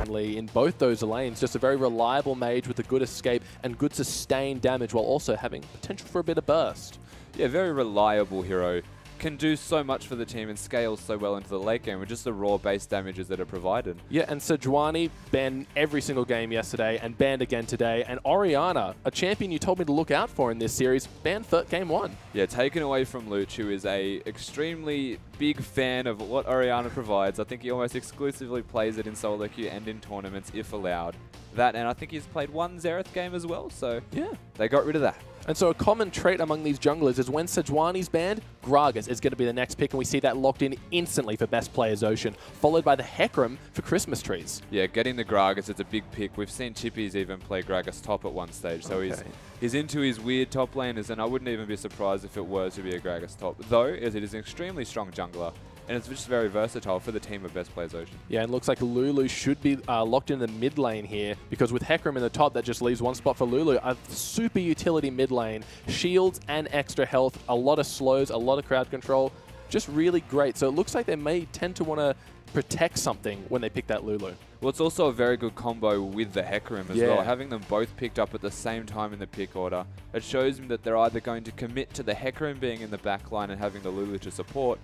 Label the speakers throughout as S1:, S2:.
S1: friendly in both those lanes. Just a very reliable mage with a good escape and good sustained damage while also having potential for a bit of burst.
S2: Yeah, very reliable hero. Can do so much for the team and scales so well into the late game with just the raw base damages that are provided.
S1: Yeah, and Sejuani banned every single game yesterday and banned again today. And Orianna, a champion you told me to look out for in this series, banned game 1.
S2: Yeah, taken away from Luch, who is a extremely big fan of what Orianna provides. I think he almost exclusively plays it in solo queue and in tournaments if allowed. That, and I think he's played one Xerath game as well, so yeah, they got rid of that.
S1: And so a common trait among these junglers is when Sejuani's banned, Gragas is going to be the next pick, and we see that locked in instantly for Best Players Ocean, followed by the Hecarim for Christmas trees.
S2: Yeah, getting the Gragas is a big pick. We've seen Chippies even play Gragas top at one stage, so he's into his weird top laners, and I wouldn't even be surprised if it were to be a Gragas top, though, as it is an extremely strong jungler. And it's just very versatile for the team of Best Players Ocean. Yeah,
S1: and it looks like Lulu should be locked in the mid lane here, because with Hecarim in the top, that just leaves one spot for Lulu. A super utility mid lane, shields and extra health, a lot of slows, a lot of crowd control, just really great. So it looks like they may tend to want to protect something when they pick that Lulu.
S2: Well, it's also a very good combo with the Hecarim as well. Having them both picked up at the same time in the pick order, it shows them that they're either going to commit to the Hecarim being in the back line and having the Lulu to support,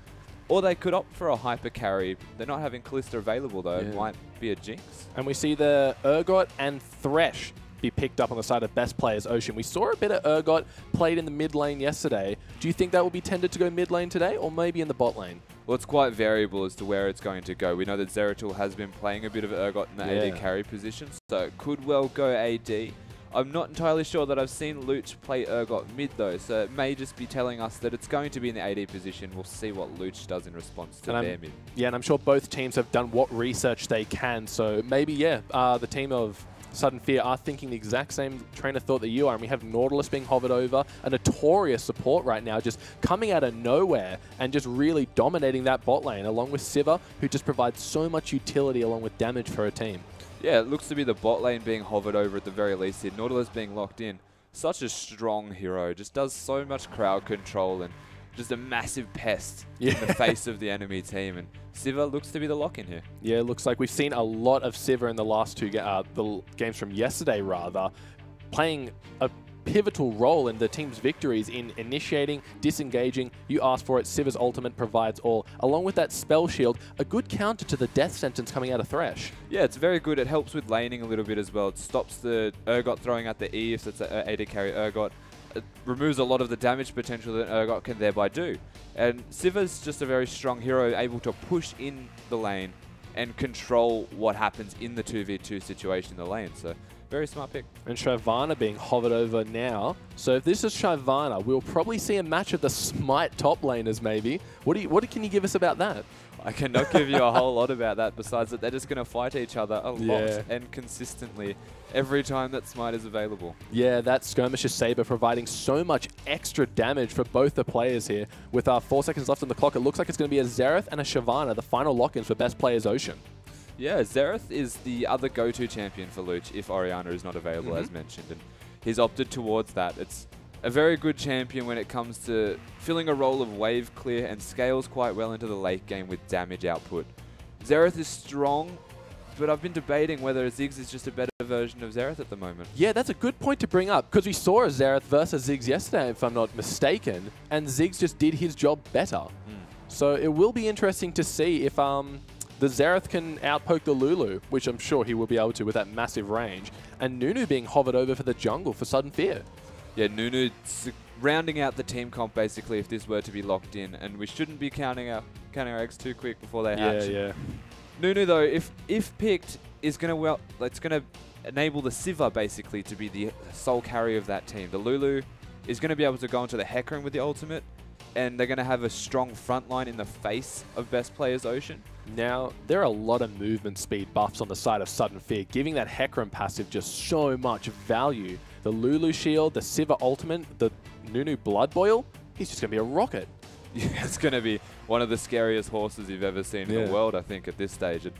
S2: or they could opt for a hyper carry. They're not having Kalista available though. It might be a jinx.
S1: And we see the Urgot and Thresh be picked up on the side of Best Players Ocean. We saw a bit of Urgot played in the mid lane yesterday. Do you think that will be tended to go mid lane today, or maybe in the bot lane?
S2: Well, it's quite variable as to where it's going to go. We know that Zeratul has been playing a bit of Urgot in the AD carry position, so it could well go AD. I'm not entirely sure that I've seen Luch play Urgot mid though, so it may just be telling us that it's going to be in the AD position. We'll see what Luch does in response to their mid.
S1: Yeah, and I'm sure both teams have done what research they can, so maybe, the team of Sudden Fear are thinking the exact same train of thought that you are, and we have Nautilus being hovered over, a notorious support right now, just coming out of nowhere and just really dominating that bot lane, along with Sivir, who just provides so much utility along with damage for a team.
S2: Yeah, it looks to be the bot lane being hovered over at the very least here. Nautilus being locked in. Such a strong hero. Just does so much crowd control and just a massive pest in the face of the enemy team. And Sivir looks to be the lock-in here. Yeah,
S1: it looks like we've seen a lot of Sivir in the last two the games from yesterday, rather, playing a pivotal role in the team's victories in initiating, disengaging. You asked for it. Sivir's ultimate provides all. Along with that spell shield, a good counter to the death sentence coming out of Thresh.
S2: Yeah, it's very good. It helps with laning a little bit as well. It stops the Urgot throwing out the E if it's an AD carry Urgot. It removes a lot of the damage potential that Urgot can thereby do. And Sivir's just a very strong hero, able to push in the lane and control what happens in the 2v2 situation in the lane. So very smart pick.
S1: And Shyvana being hovered over now. So if this is Shyvana, we'll probably see a match of the Smite top laners maybe. What can you give us about that?
S2: I cannot give you a whole lot about that, besides that they're just going to fight each other a lot and consistently every time that Smite is available.
S1: Yeah, that Skirmisher Saber providing so much extra damage for both the players here. With 4 seconds left on the clock, it looks like it's going to be a Xerath and a Shyvana, the final lock-ins for Best Players Ocean.
S2: Yeah, Xerath is the other go-to champion for Luch if Orianna is not available, as mentioned, and he's opted towards that. It's a very good champion when it comes to filling a role of wave clear and scales quite well into the late game with damage output. Xerath is strong, but I've been debating whether Ziggs is just a better version of Xerath at the moment.
S1: Yeah, that's a good point to bring up, because we saw a Xerath versus Ziggs yesterday, if I'm not mistaken, and Ziggs just did his job better. So it will be interesting to see if the Xerath can outpoke the Lulu, which I'm sure he will be able to with that massive range, and Nunu being hovered over for the jungle for Sudden Fear.
S2: Yeah, Nunu rounding out the team comp basically if this were to be locked in, and we shouldn't be counting our eggs too quick before they hatch.
S1: Yeah.
S2: Nunu though, if picked, is gonna it's gonna enable the Sivir basically to be the sole carry of that team. The Lulu is gonna be able to go into the Hecarim with the ultimate, and they're gonna have a strong front line in the face of Best Players Ocean.
S1: Now, there are a lot of movement speed buffs on the side of Sudden Fear, giving that Hecarim passive just so much value. The Lulu shield, the Sivir ultimate, the Nunu Blood Boil, he's just going to be a rocket.
S2: Yeah, it's going to be one of the scariest horses you've ever seen in the world, I think, at this stage. And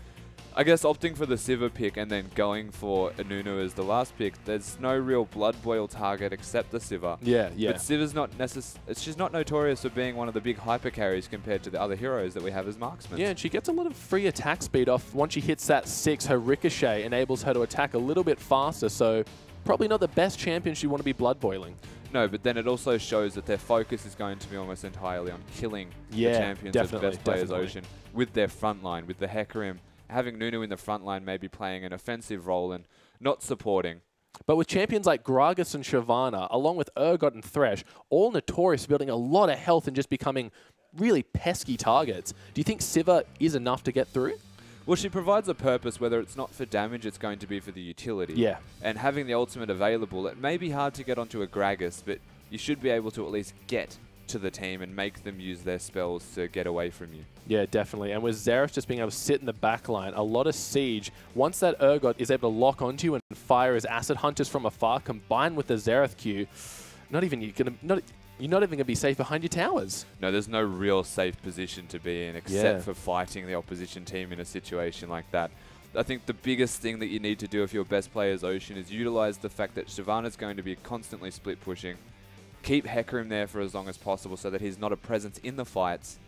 S2: I guess opting for the Sivir pick and then going for a Nunu as the last pick, there's no real Blood Boil target except the Sivir.
S1: Yeah.
S2: But Sivir's not she's not notorious for being one of the big hyper carries compared to the other heroes that we have as marksmen.
S1: Yeah, and she gets a lot of free attack speed off. Once she hits that 6, her Ricochet enables her to attack a little bit faster, so probably not the best champion she'd want to be blood boiling.
S2: No, but then it also shows that their focus is going to be almost entirely on killing the champions of the best players Ocean with their front line, with the Hecarim. Having Nunu in the front line maybe playing an offensive role and not supporting.
S1: But with champions like Gragas and Shyvana, along with Urgot and Thresh, all notorious for building a lot of health and just becoming really pesky targets, do you think Sivir is enough to get through?
S2: Well, she provides a purpose, whether it's not for damage, it's going to be for the utility.
S1: Yeah.
S2: And having the ultimate available, it may be hard to get onto a Gragas, but you should be able to at least get to the team and make them use their spells to get away from you.
S1: Yeah, definitely. And with Xerath just being able to sit in the back line, a lot of siege, once that Urgot is able to lock onto you and fire his Acid Hunters from afar, combined with the Xerath Q, you're not even going to be safe behind your towers.
S2: No, there's no real safe position to be in except for fighting the opposition team in a situation like that. I think the biggest thing that you need to do if your best player is Ocean is utilize the fact that Shyvana's going to be constantly split pushing. Keep Hecarim there for as long as possible so that he's not a presence in the fights,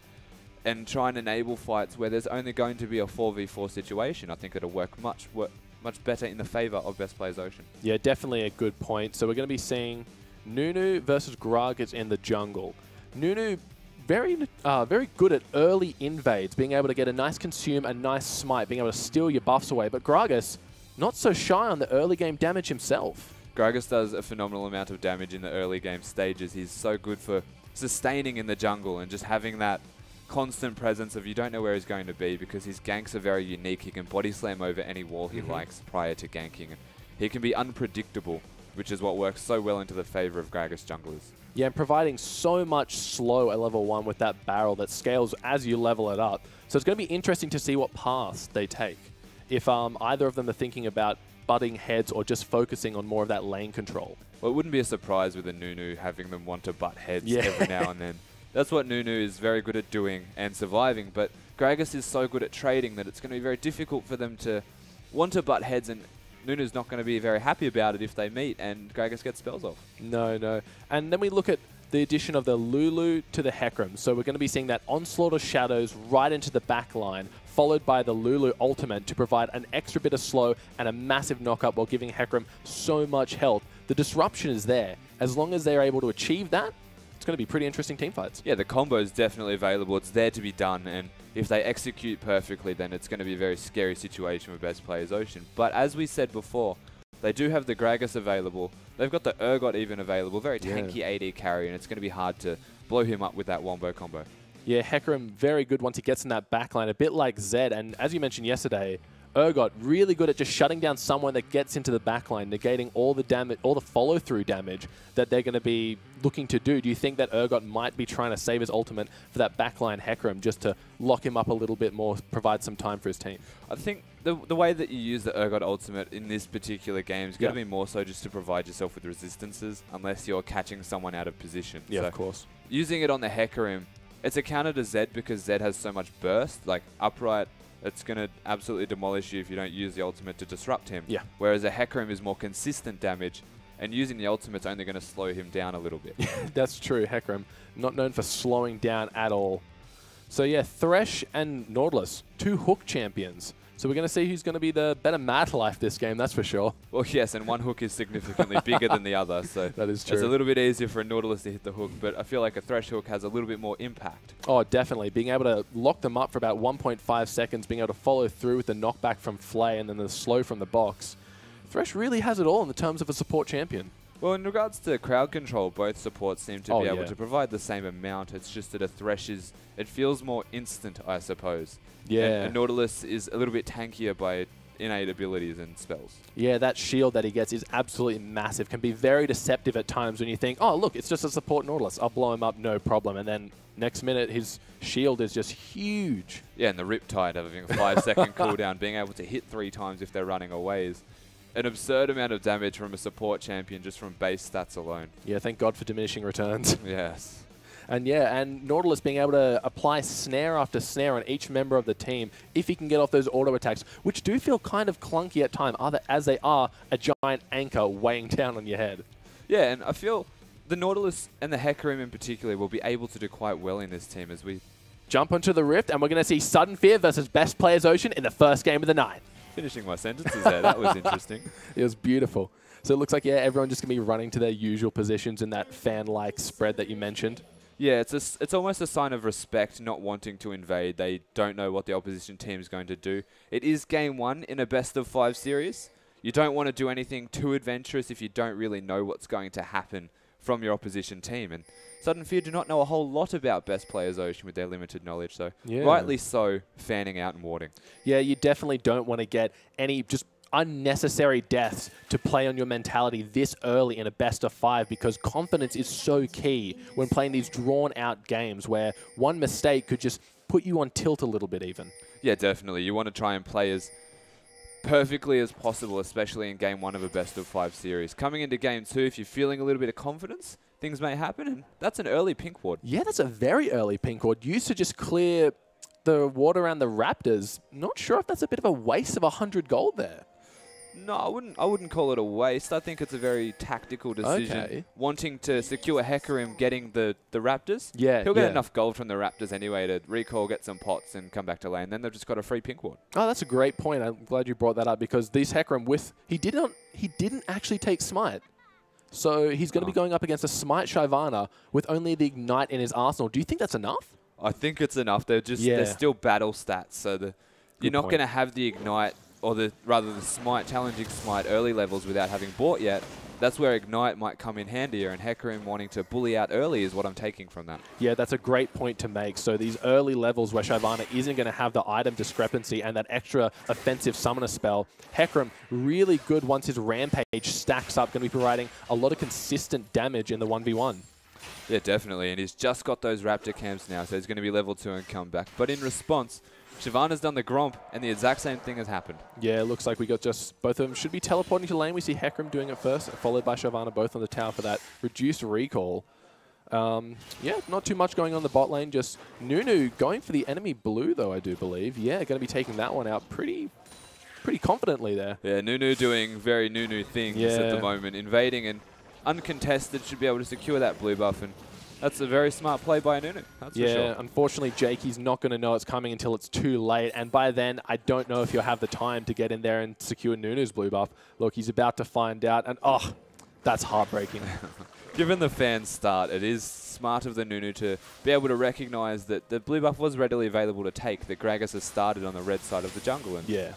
S2: and try and enable fights where there's only going to be a 4v4 situation. I think it'll work much better in the favor of best players Ocean.
S1: Yeah, definitely a good point. So we're going to be seeing Nunu versus Gragas in the jungle. Nunu very good at early invades, being able to get a nice consume, a nice smite, being able to steal your buffs away. But Gragas, not so shy on the early game damage himself.
S2: Gragas does a phenomenal amount of damage in the early game stages. He's so good for sustaining in the jungle and just having that constant presence of you don't know where he's going to be, because his ganks are very unique. He can body slam over any wall he likes prior to ganking. And he can be unpredictable, which is what works so well into the favor of Gragas junglers.
S1: Yeah, and providing so much slow at level 1 with that barrel that scales as you level it up. So it's going to be interesting to see what paths they take. If either of them are thinking about butting heads or just focusing on more of that lane control.
S2: Well, it wouldn't be a surprise with a Nunu having them want to butt heads every now and then. That's what Nunu is very good at doing and surviving, but Gragas is so good at trading that it's going to be very difficult for them to want to butt heads, and Nunu's not going to be very happy about it if they meet and Gragas gets spells off. No. And then we look at the addition of the Lulu to the Hecarim. So we're going to be seeing that Onslaught of Shadows right into the back line, followed by the Lulu ultimate to provide an extra bit of slow and a massive knockup while giving Hecarim so much health. The disruption is there. As long as they're able to achieve that, it's going to be pretty interesting team fights. Yeah, the combo is definitely available. It's there to be done, and if they execute perfectly, then it's going to be a very scary situation with best players Ocean. But as we said before, they do have the Gragas available. They've got the Urgot even available. Very tanky AD carry, and it's going to be hard to blow him up with that wombo combo. Yeah,
S1: Hecarim very good once he gets in that backline, a bit like Zed. And as you mentioned yesterday, Urgot really good at just shutting down someone that gets into the backline, negating all the damage, all the follow-through damage that they're going to be looking to do. Do you think that Urgot might be trying to save his ultimate for that backline Hecarim just to lock him up a little bit more, provide some time for his team?
S2: I think the way that you use the Urgot ultimate in this particular game is going to be more so just to provide yourself with resistances, unless you're catching someone out of position.
S1: Yeah,
S2: so
S1: of course.
S2: Using it on the Hecarim, it's a counter to Zed because Zed has so much burst, like upright. It's going to absolutely demolish you if you don't use the ultimate to disrupt him.
S1: Yeah.
S2: Whereas a Hecarim is more consistent damage, and using the ultimate's only going to slow him down a little bit.
S1: That's true. Hecarim, not known for slowing down at all. So yeah, Thresh and Nautilus, 2 hook champions. So we're going to see who's going to be the better Mad Life this game, that's for sure.
S2: Well, yes, and one hook is significantly bigger than the other, so
S1: that is true.
S2: It's a little bit easier for a Nautilus to hit the hook, but I feel like a Thresh hook has a little bit more impact.
S1: Oh, definitely. Being able to lock them up for about 1.5 seconds, being able to follow through with the knockback from Flay and then the slow from the box. Thresh really has it all in the terms of a support champion.
S2: Well, in regards to crowd control, both supports seem to be able to provide the same amount. It's just that a Thresh it feels more instant, I suppose.
S1: Yeah.
S2: And Nautilus is a little bit tankier by innate abilities and spells.
S1: Yeah, that shield that he gets is absolutely massive. Can be very deceptive at times when you think, oh, look, it's just a support Nautilus. I'll blow him up, no problem. And then next minute, his shield is just huge.
S2: Yeah, and the Riptide having a 5-second cooldown, being able to hit 3 times if they're running away is an absurd amount of damage from a support champion just from base stats alone.
S1: Yeah, thank God for diminishing returns.
S2: Yes.
S1: And yeah, and Nautilus being able to apply snare after snare on each member of the team if he can get off those auto attacks, which do feel kind of clunky at times, as they are a giant anchor weighing down on your head.
S2: Yeah, and I feel the Nautilus and the Hecarim in particular will be able to do quite well in this team as we
S1: jump onto the Rift, and we're going to see Sudden Fear versus Best Players Ocean in the first game of the night.
S2: Finishing my sentences there, that was interesting.
S1: It was beautiful. So it looks like, yeah, everyone just going to be running to their usual positions in that fan-like spread that you mentioned.
S2: Yeah, it's almost a sign of respect, not wanting to invade. They don't know what the opposition team is going to do. It is game 1 in a best-of-5 series. You don't want to do anything too adventurous if you don't really know what's going to happen from your opposition team. And Sudden Fear do not know a whole lot about Best Players Ocean with their limited knowledge, so rightly so, fanning out and warding.
S1: Yeah, you definitely don't want to get any just unnecessary deaths to play on your mentality this early in a best-of-5, because confidence is so key when playing these drawn-out games where one mistake could just put you on tilt a little bit even.
S2: Yeah, definitely. You want to try and play as perfectly as possible, especially in game 1 of a best-of-5 series. Coming into game 2, if you're feeling a little bit of confidence, things may happen, and that's an early pink ward.
S1: Yeah, that's a very early pink ward. Used to just clear the ward around the Raptors. Not sure if that's a bit of a waste of 100 gold there.
S2: No, I wouldn't call it a waste. I think it's a very tactical decision.
S1: Okay.
S2: Wanting to secure Hecarim getting the Raptors.
S1: Yeah,
S2: He'll get enough gold from the Raptors anyway to recall, get some pots, and come back to lane. Then they've just got a free pink ward.
S1: Oh, that's a great point. I'm glad you brought that up, because these Hecarim he didn't actually take Smite. So he's going to be going up against a Smite Shyvana with only the Ignite in his arsenal. Do you think that's enough?
S2: I think it's enough. They're still battle stats, so you're not going to have the Ignite, or the Smite, challenging Smite early levels without having bought yet. That's where Ignite might come in handier, and Hecarim wanting to bully out early is what I'm taking from that.
S1: Yeah, that's a great point to make. So these early levels where Shyvana isn't going to have the item discrepancy and that extra offensive summoner spell, Hecarim really good once his Rampage stacks up, going to be providing a lot of consistent damage in the 1v1.
S2: Yeah, definitely, and he's just got those Raptor camps now, so he's going to be level 2 and come back. But in response, Shyvana's done the Gromp, and the exact same thing has happened. Yeah,
S1: it looks like we got just both of them should be teleporting to lane. We see Hecarim doing it first, followed by Shyvana both on the tower for that reduced recall. Yeah, not too much going on the bot lane. Just Nunu going for the enemy blue, though, I do believe. Yeah, going to be taking that one out pretty confidently there.
S2: Yeah, Nunu doing very Nunu things at the moment. Invading and uncontested, should be able to secure that blue buff, and that's a very smart play by Nunu, that's for sure.
S1: Yeah, unfortunately, Jakey's not going to know it's coming until it's too late, and by then, I don't know if you'll have the time to get in there and secure Nunu's blue buff. Look, he's about to find out, and oh, that's heartbreaking.
S2: Given the fan start, it is smart of the Nunu to be able to recognize that the blue buff was readily available to take, that Gragas has started on the red side of the jungle, and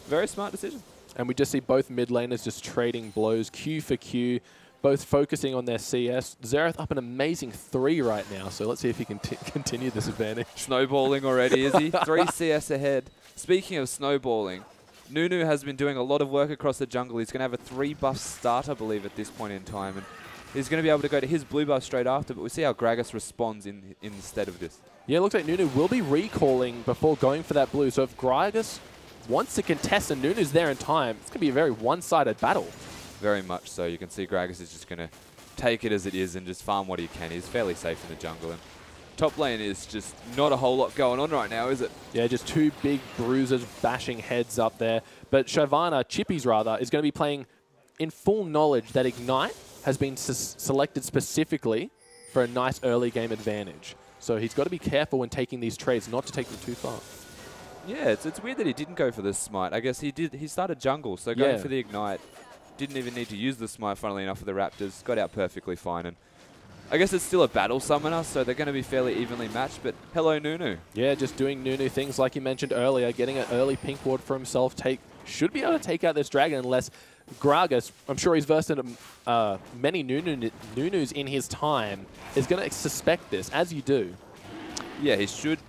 S2: very smart decision.
S1: And we just see both mid laners just trading blows, Q for Q, both focusing on their CS. Xerath up an amazing 3 right now, so let's see if he can continue this advantage.
S2: Snowballing already, is he? 3 CS ahead. Speaking of snowballing, Nunu has been doing a lot of work across the jungle. He's going to have a 3 buff start, I believe, at this point in time, and he's going to be able to go to his blue buff straight after, but we see how Gragas responds instead of this.
S1: Yeah, it looks like Nunu will be recalling before going for that blue, so if Gragas wants to contest and Nunu's there in time, it's going to be a very one-sided battle.
S2: Very much so. You can see Gragas is just going to take it as it is and just farm what he can. He's fairly safe in the jungle. And top lane is just not a whole lot going on right now, is it?
S1: Yeah, just 2 big bruisers bashing heads up there. But Shyvana, Chippies rather, is going to be playing in full knowledge that Ignite has been selected specifically for a nice early game advantage. So he's got to be careful when taking these trades, not to take them too far.
S2: Yeah, it's weird that he didn't go for the Smite. I guess he started jungle, so going for the Ignite. Didn't even need to use the Smite, funnily enough, for the Raptors. Got out perfectly fine. And I guess it's still a battle summoner, so they're going to be fairly evenly matched. But hello, Nunu.
S1: Yeah, just doing Nunu things like you mentioned earlier. Getting an early pink ward for himself. Should be able to take out this dragon unless Gragas, I'm sure he's versed in many Nunus in his time, is going to suspect this, as you do.
S2: Yeah, he should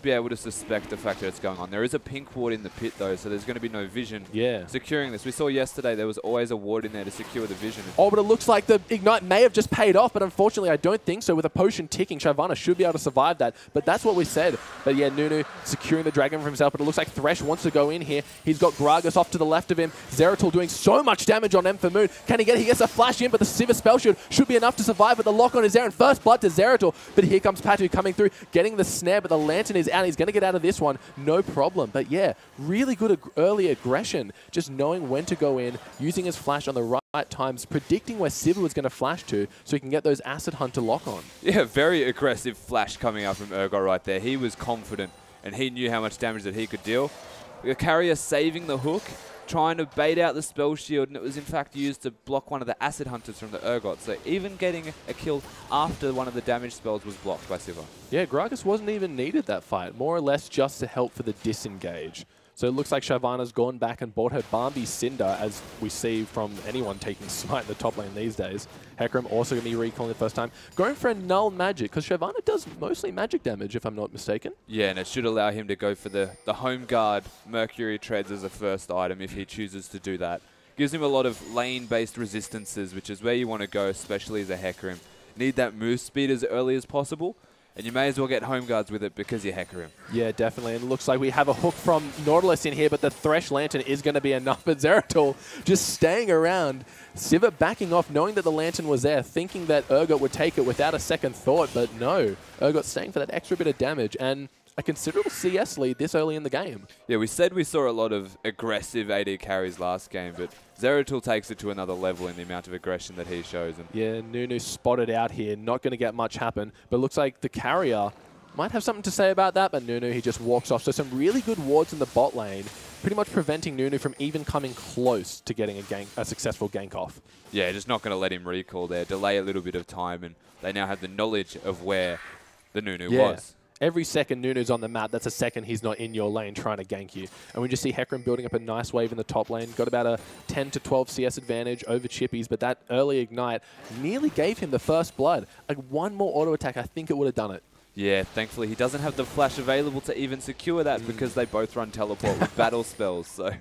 S2: be able to suspect the fact that it's going on. There is a pink ward in the pit, though, so there's going to be no vision securing this. We saw yesterday there was always a ward in there to secure the vision.
S1: Oh, but it looks like the Ignite may have just paid off, but unfortunately I don't think so. With a potion ticking, Shyvana should be able to survive that, but that's what we said. But yeah, Nunu securing the dragon for himself, but it looks like Thresh wants to go in here. He's got Gragas off to the left of him. Zeratul doing so much damage on Amphamoon. Can he get it? He gets a flash in, but the Sivir spell shield should be enough to survive, but the lock-on is there, and first blood to Zeratul. But here comes Patu coming through, getting the snare, but the Lantern is out. He's going to get out of this one, no problem. But yeah, really good early aggression, just knowing when to go in, using his flash on the right times, predicting where Sivir was going to flash to, so he can get those Acid Hunt to lock on.
S2: Yeah, very aggressive flash coming up from Urgot right there. He was confident, and he knew how much damage that he could deal. The carrier saving the hook, trying to bait out the spell shield, and it was in fact used to block one of the Acid Hunters from the Urgot. So even getting a kill after one of the damage spells was blocked by Sivir.
S1: Yeah, Gragas wasn't even needed that fight, more or less just to help for the disengage. So it looks like Shyvana's gone back and bought her Bambi Cinder, as we see from anyone taking Smite in the top lane these days. Hecarim also going to be recalling the first time. Going for a Null Magic, because Shyvana does mostly magic damage, if I'm not mistaken.
S2: Yeah, and it should allow him to go for the Home Guard Mercury Treads as a first item if he chooses to do that. Gives him a lot of lane-based resistances, which is where you want to go, especially as a Hecarim. Need that move speed as early as possible. And you may as well get Home Guards with it because you're Hecarim.
S1: Yeah, definitely. And it looks like we have a hook from Nautilus in here, but the Thresh Lantern is going to be enough. But Zeratul just staying around. Sivir backing off, knowing that the Lantern was there, thinking that Urgot would take it without a second thought. But no, Urgot staying for that extra bit of damage. And a considerable CS lead this early in the game.
S2: Yeah, we said we saw a lot of aggressive AD carries last game, but Zeratul takes it to another level in the amount of aggression that he shows. And
S1: yeah, Nunu spotted out here, not going to get much happen, but looks like the carrier might have something to say about that, but Nunu, he just walks off. So some really good wards in the bot lane, pretty much preventing Nunu from even coming close to getting a successful gank off.
S2: Yeah, just not going to let him recall there, delay a little bit of time, and they now have the knowledge of where the Nunu was.
S1: Every second Nunu's on the map, that's a second he's not in your lane trying to gank you. And we just see Hecarim building up a nice wave in the top lane. Got about a 10 to 12 CS advantage over Chippies, but that early Ignite nearly gave him the first blood. Like one more auto attack, I think it would have done it.
S2: Yeah, thankfully he doesn't have the flash available to even secure that because they both run teleport with battle spells. So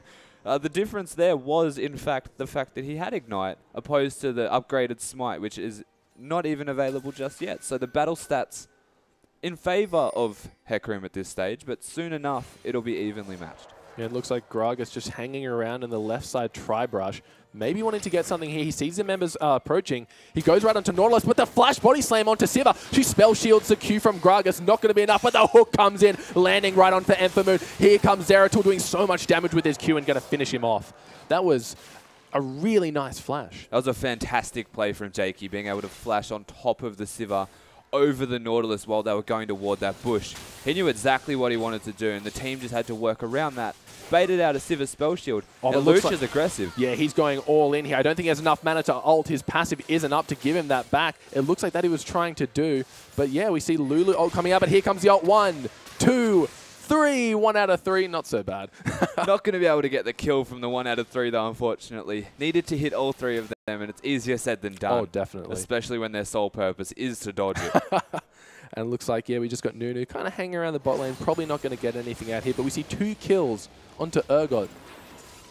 S2: the difference there was, in fact, the fact that he had Ignite opposed to the upgraded Smite, which is not even available just yet. So the battle stats in favor of Hecarim at this stage, but soon enough, it'll be evenly matched.
S1: Yeah, it looks like Gragas just hanging around in the left side tri-brush, maybe wanting to get something here. He sees the members approaching. He goes right onto Nautilus, but the flash body slam onto Sivir. She spell shields the Q from Gragas. Not going to be enough, but the hook comes in, landing right onto Amphamoon. Here comes Zeratul doing so much damage with his Q and going to finish him off. That was a really nice flash.
S2: That was a fantastic play from Jakey, being able to flash on top of the Sivir over the Nautilus while they were going toward that bush. He knew exactly what he wanted to do, and the team just had to work around that. Baited out a Sivir spell shield, and Luch is aggressive.
S1: Yeah, he's going all in here. I don't think he has enough mana to ult. His passive isn't up to give him that back. It looks like that he was trying to do. But yeah, we see Lulu ult coming out, but here comes the ult. 1, 2, 3. 1 out of 3. Not so bad.
S2: Not going to be able to get the kill from the 1 out of 3, though, unfortunately. Needed to hit all 3 of them, and it's easier said than done.
S1: Oh, definitely.
S2: Especially when their sole purpose is to dodge it.
S1: And it looks like, yeah, we just got Nunu kind of hanging around the bot lane. Probably not going to get anything out here, but we see 2 kills onto Urgot.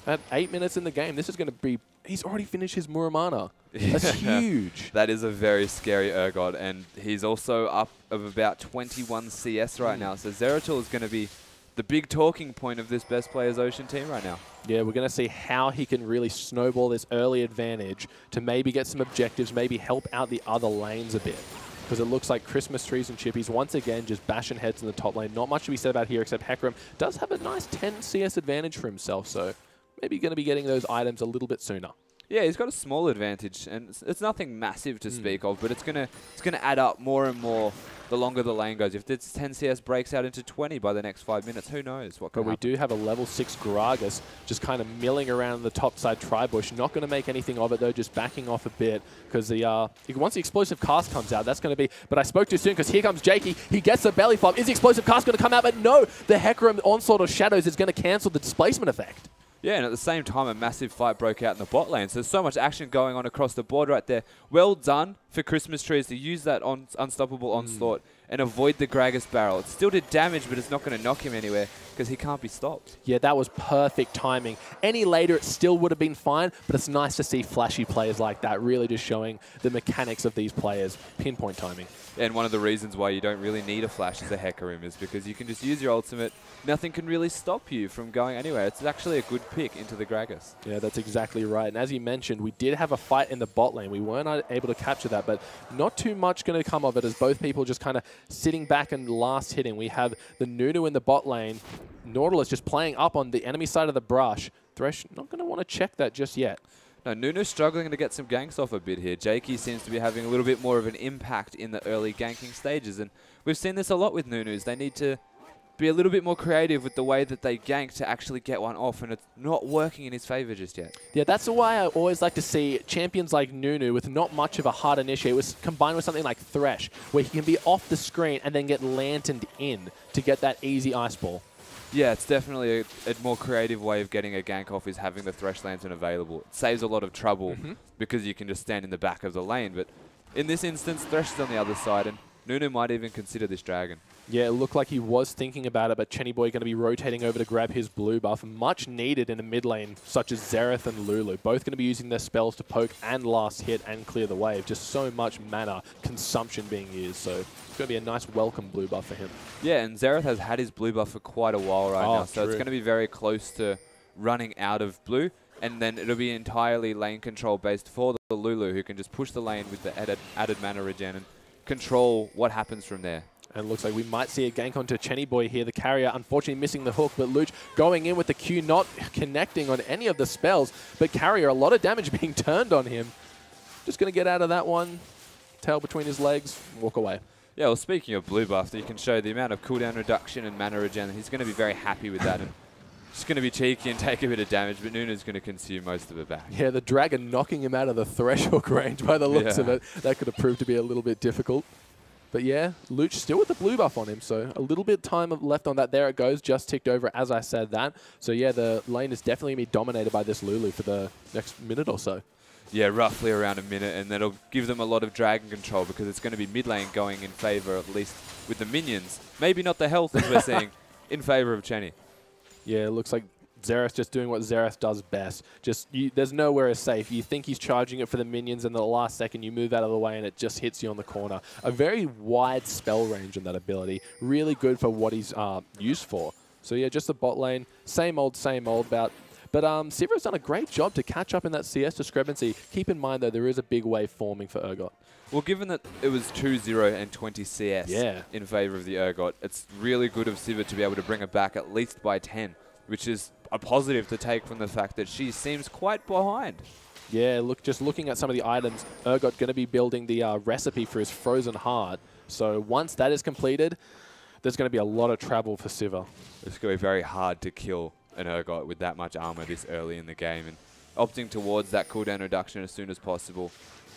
S1: At 8 minutes in the game, this is going to be... He's already finished his Muramana. That's huge.
S2: That is a very scary Urgot, and he's also up of about 21 CS right now. So Zeratul is going to be the big talking point of this Best Players Ocean team right now.
S1: Yeah, we're going to see how he can really snowball this early advantage to maybe get some objectives, maybe help out the other lanes a bit. Because it looks like Christmas trees and Chippies once again just bashing heads in the top lane. Not much to be said about here except Hecarim does have a nice 10 CS advantage for himself, so maybe going to be getting those items a little bit sooner.
S2: Yeah, he's got a small advantage, and it's nothing massive to speak of, but it's gonna add up more and more the longer the lane goes. If this 10 CS breaks out into 20 by the next 5 minutes, who knows what can happen.
S1: But we do have a level 6 Gragas just kind of milling around the top side tri-bush. Not going to make anything of it, though, just backing off a bit. Because once the explosive cast comes out, that's going to be... But I spoke too soon, because here comes Jakey. He gets the belly flop. Is the explosive cast going to come out? But no, the Hecarim Onslaught of Shadows is going to cancel the displacement effect.
S2: Yeah, and at the same time, a massive fight broke out in the bot lane. So there's so much action going on across the board right there. Well done for Christmas Trees to use that unstoppable onslaught and avoid the Gragas barrel. It still did damage, but it's not going to knock him anywhere because he can't be stopped.
S1: Yeah, that was perfect timing. Any later, it still would have been fine, but it's nice to see flashy players like that, really just showing the mechanics of these players. Pinpoint timing.
S2: And one of the reasons why you don't really need a flash as a Hecarim is because you can just use your ultimate. Nothing can really stop you from going anywhere. It's actually a good pick into the Gragas.
S1: Yeah, that's exactly right. And as you mentioned, we did have a fight in the bot lane. We weren't able to capture that, but not too much going to come of it as both people just kind of sitting back and last hitting. We have the Nunu in the bot lane. Nautilus just playing up on the enemy side of the brush. Thresh not going to want to check that just yet.
S2: No, Nunu's struggling to get some ganks off a bit here. Jakey seems to be having a little bit more of an impact in the early ganking stages, and we've seen this a lot with Nunus. They need to be a little bit more creative with the way that they gank to actually get one off, and it's not working in his favor just yet.
S1: Yeah, that's why I always like to see champions like Nunu with not much of a hard initiate was combined with something like Thresh, where he can be off the screen and then get lanterned in to get that easy ice ball.
S2: Yeah, it's definitely a more creative way of getting a gank off is having the Thresh Lantern available. It saves a lot of trouble because you can just stand in the back of the lane. But in this instance, Thresh is on the other side, and Nunu might even consider this dragon.
S1: Yeah, it looked like he was thinking about it, but Chenny Boy going to be rotating over to grab his blue buff. Much needed in the mid lane, such as Xerath and Lulu. Both going to be using their spells to poke and last hit and clear the wave. Just so much mana consumption being used, so it's going to be a nice welcome blue buff for him.
S2: Yeah, and Xerath has had his blue buff for quite a while now, so
S1: true.
S2: it's going to be very close to running out of blue, and then it'll be entirely lane control based for the Lulu, who can just push the lane with the added mana regen and control what happens from there.
S1: And it looks like we might see a gank onto Chenny Boy here. The carrier unfortunately missing the hook, but Luch going in with the Q, not connecting on any of the spells. But carrier, a lot of damage being turned on him. Just going to get out of that one. Tail between his legs, walk away.
S2: Yeah, well, speaking of blue buff, you can show the amount of cooldown reduction and mana regen. He's going to be very happy with that. And just going to be cheeky and take a bit of damage, but Nunu's going to consume most of it back.
S1: Yeah, the dragon knocking him out of the thresh hook range by the looks of it. That could have proved to be a little bit difficult. But yeah, Luch still with the blue buff on him, so a little bit of time left on that. There it goes, just ticked over as I said that. So yeah, the lane is definitely going to be dominated by this Lulu for the next minute or so.
S2: Yeah, roughly around a minute, and that'll give them a lot of dragon control because it's going to be mid lane going in favor, at least with the minions. Maybe not the health as we're seeing, in favor of Chenny.
S1: Yeah, it looks like Xerath just doing what Xerath does best. Just there's nowhere is safe. You think he's charging it for the minions, and the last second you move out of the way and it just hits you on the corner. A very wide spell range in that ability. Really good for what he's used for. So yeah, just the bot lane. Same old bout. But Sivir's done a great job to catch up in that CS discrepancy. Keep in mind, though, there is a big wave forming for Urgot.
S2: Well, given that it was 2-0 and 20 CS in favor of the Urgot, it's really good of Sivir to be able to bring it back at least by 10, which is a positive to take from the fact that she seems quite behind.
S1: Yeah, just looking at some of the items, Urgot going to be building the recipe for his Frozen Heart. So once that is completed, there's going to be a lot of travel for Sivir.
S2: It's going to be very hard to kill an Urgot with that much armor this early in the game, and opting towards that cooldown reduction as soon as possible,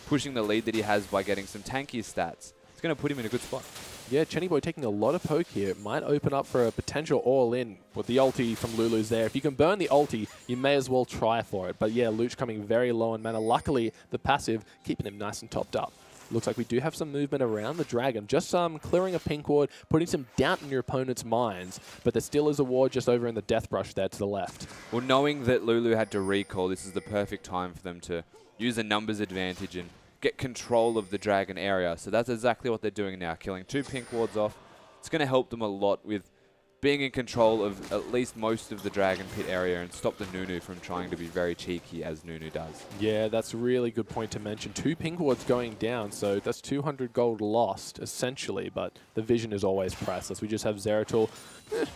S2: pushing the lead that he has by getting some tankier stats. It's going to put him in a good spot. Yeah,
S1: Chenny Boy taking a lot of poke here. It might open up for a potential all-in with the ulti from Lulu's there. If you can burn the ulti, you may as well try for it. But yeah, Luch coming very low in mana. Luckily, the passive keeping him nice and topped up. Looks like we do have some movement around the dragon. Just clearing a pink ward, putting some doubt in your opponent's minds. But there still is a ward just over in the death brush there to the left.
S2: Well, knowing that Lulu had to recall, this is the perfect time for them to use a numbers advantage and get control of the dragon area. So that's exactly what they're doing now, killing 2 pink wards off. It's going to help them a lot with being in control of at least most of the dragon pit area and stop the Nunu from trying to be very cheeky as Nunu does.
S1: Yeah, that's a really good point to mention. 2 pink wards going down, so that's 200 gold lost, essentially, but the vision is always priceless. We just have Zeratul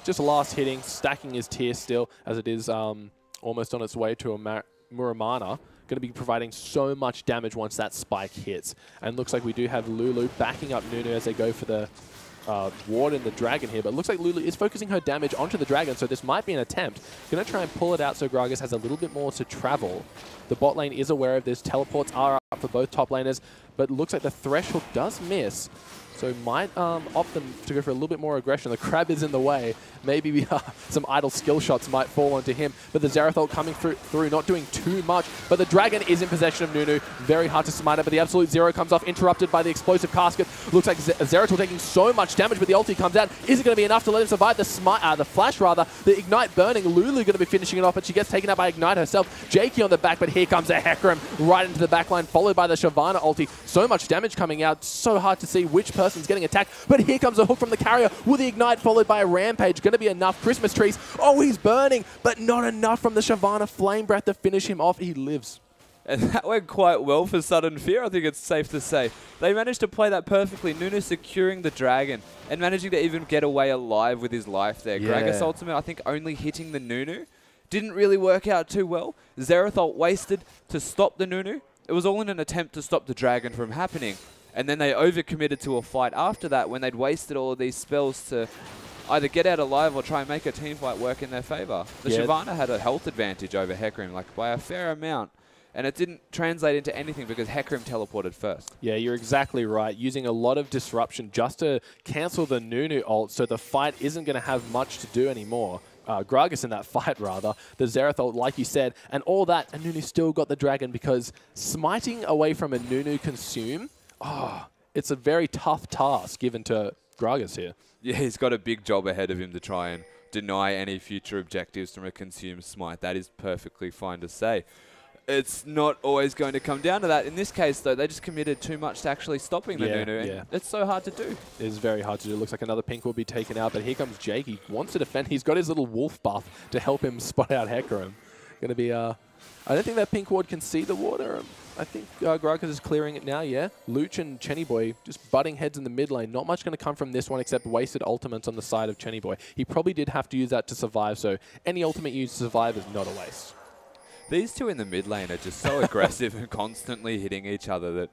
S1: just last hitting, stacking his tier still, as it is almost on its way to a Muramana. Going to be providing so much damage once that spike hits. And looks like we do have Lulu backing up Nunu as they go for the ward in the dragon here, but it looks like Lulu is focusing her damage onto the dragon, so this might be an attempt. Going to try and pull it out so Gragas has a little bit more to travel. The bot lane is aware of this. Teleports are up for both top laners, but it looks like the threshold does miss. So might opt them to go for a little bit more aggression. The crab is in the way. Maybe some idle skill shots might fall onto him. But the Xerath ult coming through, not doing too much. But the Dragon is in possession of Nunu. Very hard to smite it, but the Absolute Zero comes off, interrupted by the explosive casket. Looks like Xerath taking so much damage, but the ulti comes out. Is it going to be enough to let him survive? The flash, rather. The Ignite burning. Lulu going to be finishing it off, but she gets taken out by Ignite herself. Jakey on the back, but here comes a Hecarim right into the backline, followed by the Shyvana ulti. So much damage coming out. So hard to see which person's getting attacked. But here comes a hook from the carrier with the Ignite, followed by a Rampage. Going to be enough. Christmas trees. Oh, he's burning, but not enough from the Shyvana Flame Breath to finish him off. He lives.
S2: And that went quite well for Sudden Fear, I think it's safe to say. They managed to play that perfectly. Nunu securing the Dragon and managing to even get away alive with his life there.
S1: Yeah.
S2: Gragas ultimate, I think, only hitting the Nunu. Didn't really work out too well. Xerath ult wasted to stop the Nunu. It was all in an attempt to stop the Dragon from happening. And then they overcommitted to a fight after that when they'd wasted all of these spells to either get out alive or try and make a team fight work in their favor. The Shyvana had a health advantage over Hecarim, like by a fair amount. And it didn't translate into anything because Hecarim teleported first. Yeah,
S1: you're exactly right. Using a lot of disruption just to cancel the Nunu ult so the fight isn't going to have much to do anymore. Gragas in that fight, rather. The Xerath ult, like you said, and all that, and Nunu still got the Dragon because smiting away from a Nunu consume, it's a very tough task given to Gragas here.
S2: Yeah, he's got a big job ahead of him to try and deny any future objectives from a consume smite. That is perfectly fine to say. It's not always going to come down to that. In this case, though, they just committed too much to actually stopping the Nunu, and it's so hard to do.
S1: It is very hard to do. Looks like another pink will be taken out, but here comes Jake. He wants to defend. He's got his little wolf buff to help him spot out Hecarim. Going to be, I don't think that pink ward can see the water. I think Gragas is clearing it now, yeah. Luch and Chenny Boy just butting heads in the mid lane. Not much going to come from this one except wasted ultimates on the side of Chenny Boy. He probably did have to use that to survive, so any ultimate used to survive is not a waste.
S2: These two in the mid lane are just so aggressive and constantly hitting each other that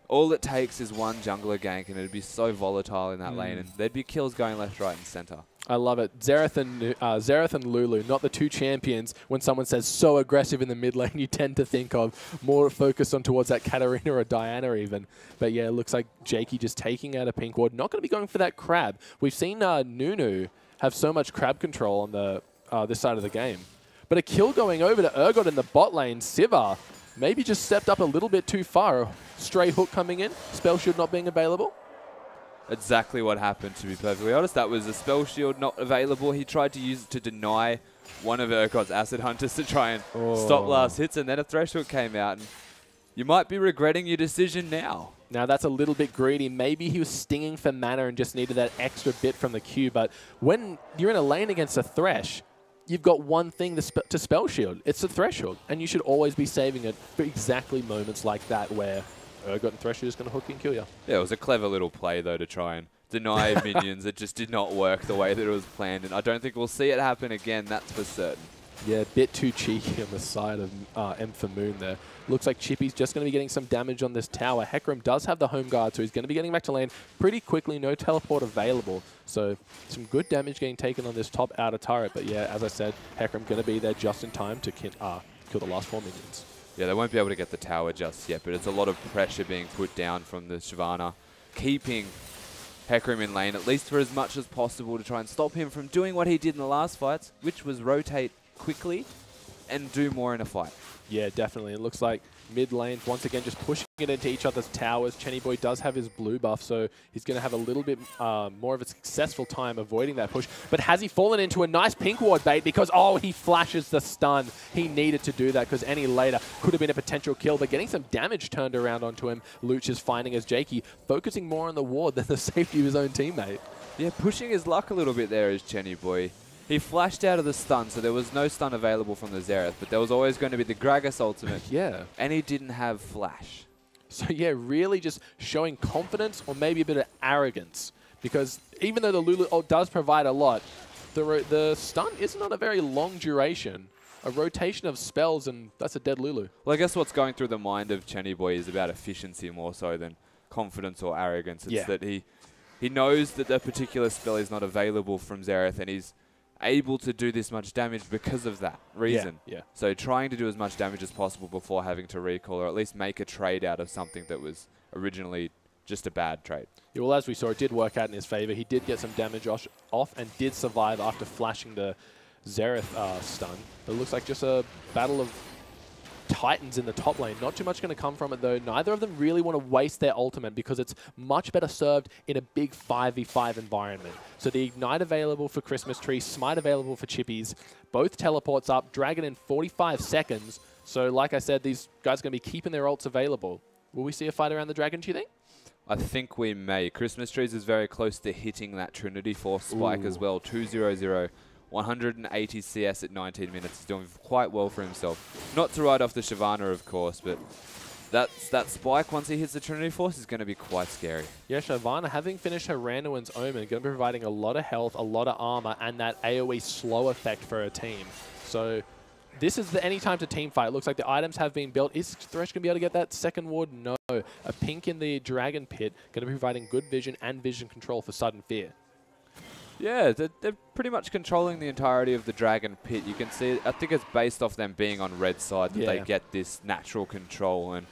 S2: all it takes is one jungler gank and it'd be so volatile in that lane, and there'd be kills going left, right, and center.
S1: I love it. Xerath and Lulu, not the two champions. When someone says so aggressive in the mid lane, you tend to think of more focused on towards that Katarina or Diana even. But yeah, it looks like Jakey just taking out a pink ward. Not going to be going for that crab. We've seen Nunu have so much crab control on the this side of the game. But a kill going over to Urgot in the bot lane. Siva maybe just stepped up a little bit too far. A stray hook coming in. Spell shield not being available.
S2: Exactly what happened, to be perfectly honest. That was a spell shield not available. He tried to use it to deny one of Urgot's acid hunters to try and stop last hits, and then a thresh hook came out. And you might be regretting your decision now.
S1: Now, that's a little bit greedy. Maybe he was stinging for mana and just needed that extra bit from the Q. But when you're in a lane against a Thresh, you've got one thing to spell shield. It's the Threshold, and you should always be saving it for exactly moments like that where Urgot and Thresh are just going to hook and kill you.
S2: Yeah, it was a clever little play, though, to try and deny minions. It just did not work the way that it was planned, and I don't think we'll see it happen again, that's for certain.
S1: Yeah, a bit too cheeky on the side of M for Moon there. Looks like Chippy's just going to be getting some damage on this tower. Hecarim does have the home guard, so he's going to be getting back to lane pretty quickly. No teleport available. So some good damage getting taken on this top outer turret. But yeah, as I said, Hecarim going to be there just in time to kill the last 4 minions.
S2: Yeah, they won't be able to get the tower just yet, but it's a lot of pressure being put down from the Shyvana, keeping Hecarim in lane, at least for as much as possible, to try and stop him from doing what he did in the last fights, which was rotate quickly and do more in a fight.
S1: Yeah, definitely. It looks like mid lane, once again, just pushing it into each other's towers. Chenny Boy does have his blue buff, so he's going to have a little bit more of a successful time avoiding that push. But has he fallen into a nice pink ward bait? Because, he flashes the stun. He needed to do that because any later could have been a potential kill, but getting some damage turned around onto him. Luch is finding as Jakey, focusing more on the ward than the safety of his own teammate.
S2: Yeah, pushing his luck a little bit there is Chenny Boy. He flashed out of the stun, so there was no stun available from the Xerath, but there was always going to be the Gragas ultimate.
S1: Yeah.
S2: And he didn't have flash.
S1: So yeah, really just showing confidence or maybe a bit of arrogance. Because even though the Lulu ult does provide a lot, the stun isn't on a very long duration. A rotation of spells, and that's a dead Lulu.
S2: Well, I guess what's going through the mind of Chenny Boy is about efficiency more so than confidence or arrogance. It's that he knows that that particular spell is not available from Xerath, and he's able to do this much damage because of that reason.
S1: Yeah.
S2: So trying to do as much damage as possible before having to recall, or at least make a trade out of something that was originally just a bad trade.
S1: Yeah, well, as we saw, it did work out in his favor. He did get some damage off and did survive after flashing the Xerath stun. But it looks like just a battle of Titans in the top lane. Not too much going to come from it, though. Neither of them really want to waste their ultimate because it's much better served in a big 5v5 environment. So the Ignite available for Christmas Tree, Smite available for Chippies. Both teleports up, Dragon in 45 seconds. So like I said, these guys are going to be keeping their ults available. Will we see a fight around the Dragon, do you think?
S2: I think we may. Christmas Trees is very close to hitting that Trinity Force spike as well. 2-0-0. 180 CS at 19 minutes. He's doing quite well for himself. Not to ride off the Shyvana, of course, but that spike, once he hits the Trinity Force, is going to be quite scary.
S1: Yeah, Shyvana, having finished her Randuin's Omen, going to be providing a lot of health, a lot of armor, and that AoE slow effect for her team. So this is the any time to team fight. It looks like the items have been built. Is Thresh going to be able to get that second ward? No. A pink in the Dragon Pit, going to be providing good vision and vision control for Sudden Fear.
S2: Yeah, they're pretty much controlling the entirety of the Dragon Pit. You can see, I think it's based off them being on red side that they get this natural control. And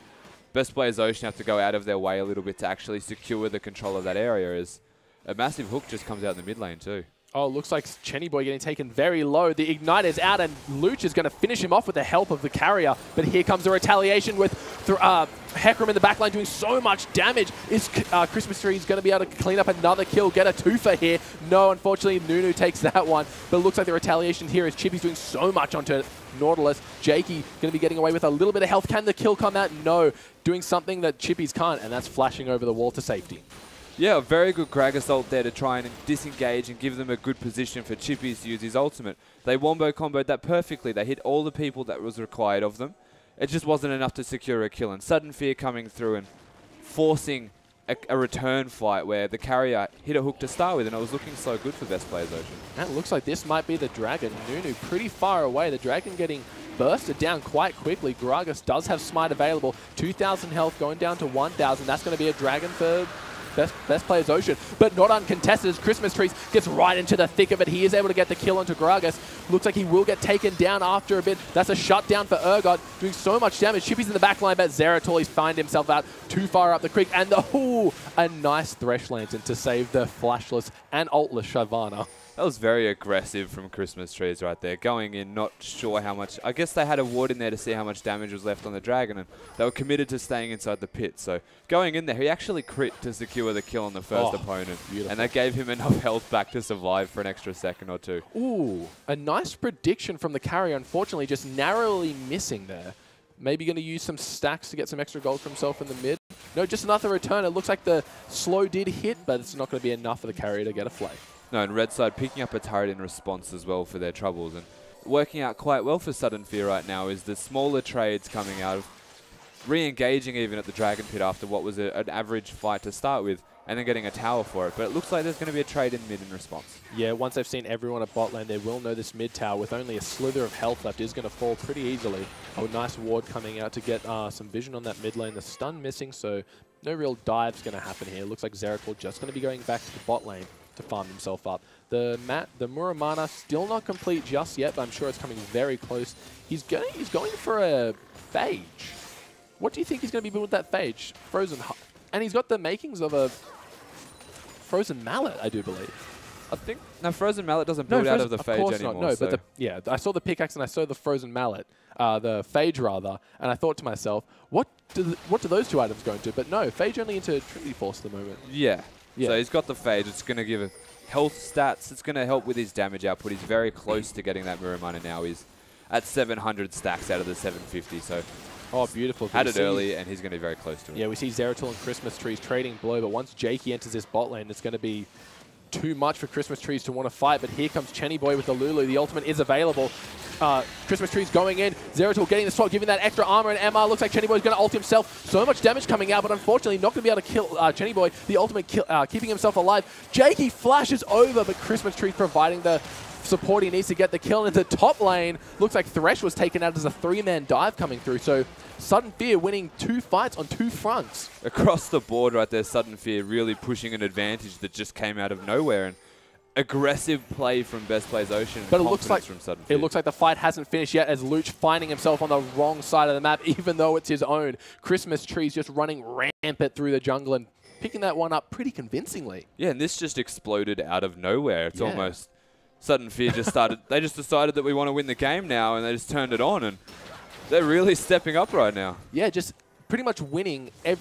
S2: Best Players Ocean have to go out of their way a little bit to actually secure the control of that area, as a massive hook just comes out in the mid lane too.
S1: Oh, looks like Chenny Boy getting taken very low. The Ignite is out, and Luch is going to finish him off with the help of the carrier. But here comes the retaliation with Hecarim in the backline doing so much damage. Is Christmas Tree going to be able to clean up another kill, get a twofer here? No, unfortunately, Nunu takes that one. But it looks like the retaliation here is Chippy's doing so much onto Nautilus. Jakey going to be getting away with a little bit of health. Can the kill come out? No. Doing something that Chippy's can't, and that's flashing over the wall to safety.
S2: Yeah, a very good Gragas ult there to try and disengage and give them a good position for Chippies to use his ultimate. They wombo comboed that perfectly. They hit all the people that was required of them. It just wasn't enough to secure a kill. And Sudden Fear coming through and forcing a return fight where the carrier hit a hook to start with, and it was looking so good for Best Players Ocean.
S1: And it looks like this might be the Dragon. Nunu pretty far away. The Dragon getting bursted down quite quickly. Gragas does have Smite available. 2,000 health going down to 1,000. That's going to be a Dragon for Best Players Ocean, but not uncontested as Christmas Trees gets right into the thick of it. He is able to get the kill onto Gragas. Looks like he will get taken down after a bit. That's a shutdown for Urgot, doing so much damage. Chippy's in the back line, but Zeratul, he's find himself out too far up the creek. And a nice Thresh Lantern to save the flashless and ultless Shyvana.
S2: That was very aggressive from Christmas Trees right there. Going in, not sure how much. I guess they had a ward in there to see how much damage was left on the Dragon, and they were committed to staying inside the pit. So going in there, he actually crit to secure the kill on the first opponent. Beautiful. And that gave him enough health back to survive for an extra second or two.
S1: Ooh, a nice prediction from the carrier. Unfortunately, just narrowly missing there. Maybe going to use some stacks to get some extra gold for himself in the mid. No, just another return. It looks like the slow did hit, but it's not going to be enough for the carrier to get a flay.
S2: No, and Red Side picking up a turret in response as well for their troubles. And working out quite well for Sudden Fear right now is the smaller trades coming out of re-engaging even at the Dragon Pit after what was an average fight to start with, and then getting a tower for it. But it looks like there's going to be a trade in mid in response. Yeah,
S1: once they've seen everyone at bot lane, they will know this mid tower with only a slither of health left is going to fall pretty easily. Oh, nice ward coming out to get some vision on that mid lane. The stun missing, so no real dive's going to happen here. Looks like Zeratul just going to be going back to the bot lane to farm himself up. The Muramana still not complete just yet, but I'm sure it's coming very close. He's going for a Phage. What do you think he's going to be doing with that Phage? Frozen, and he's got the makings of a Frozen Mallet, I do believe.
S2: I think no, Frozen Mallet doesn't build out of the Phage anymore.
S1: Not. No, so. But yeah, I saw the pickaxe and I saw the Frozen Mallet, the Phage rather, and I thought to myself, what do those two items go into? But no, Phage only into Trinity Force at the moment.
S2: Yeah. So he's got the Phage. It's going to give health stats. It's going to help with his damage output. He's very close to getting that Muramana now. He's at 700 stacks out of the 750. So
S1: beautiful.
S2: Had it early, and he's going to be very close to it.
S1: Yeah, we see Zeratul and Christmas Trees trading blow, but once Jakey enters this bot lane, it's going to be too much for Christmas Trees to want to fight. But here comes Chenny Boy with the Lulu. The ultimate is available. Christmas Trees going in. Zeratul getting the swap, giving that extra armor, and MR looks like Chenny Boy's going to ult himself. So much damage coming out, but unfortunately not going to be able to kill Chenny Boy. The ultimate kill, keeping himself alive. Jakey flashes over, but Christmas Trees providing the support he needs to get the kill into top lane. Looks like Thresh was taken out as a 3-man dive coming through. So Sudden Fear winning 2 fights on 2 fronts.
S2: Across the board right there, Sudden Fear really pushing an advantage that just came out of nowhere. And aggressive play from Best Players Ocean,
S1: but it looks like the fight hasn't finished yet as Luch finding himself on the wrong side of the map, even though it's his own. Christmas Trees just running rampant through the jungle and picking that one up pretty convincingly.
S2: Yeah, and this just exploded out of nowhere. It's almost Sudden Fear just started. They just decided that we want to win the game now, and they just turned it on, and they're really stepping up right now.
S1: Yeah, just pretty much winning a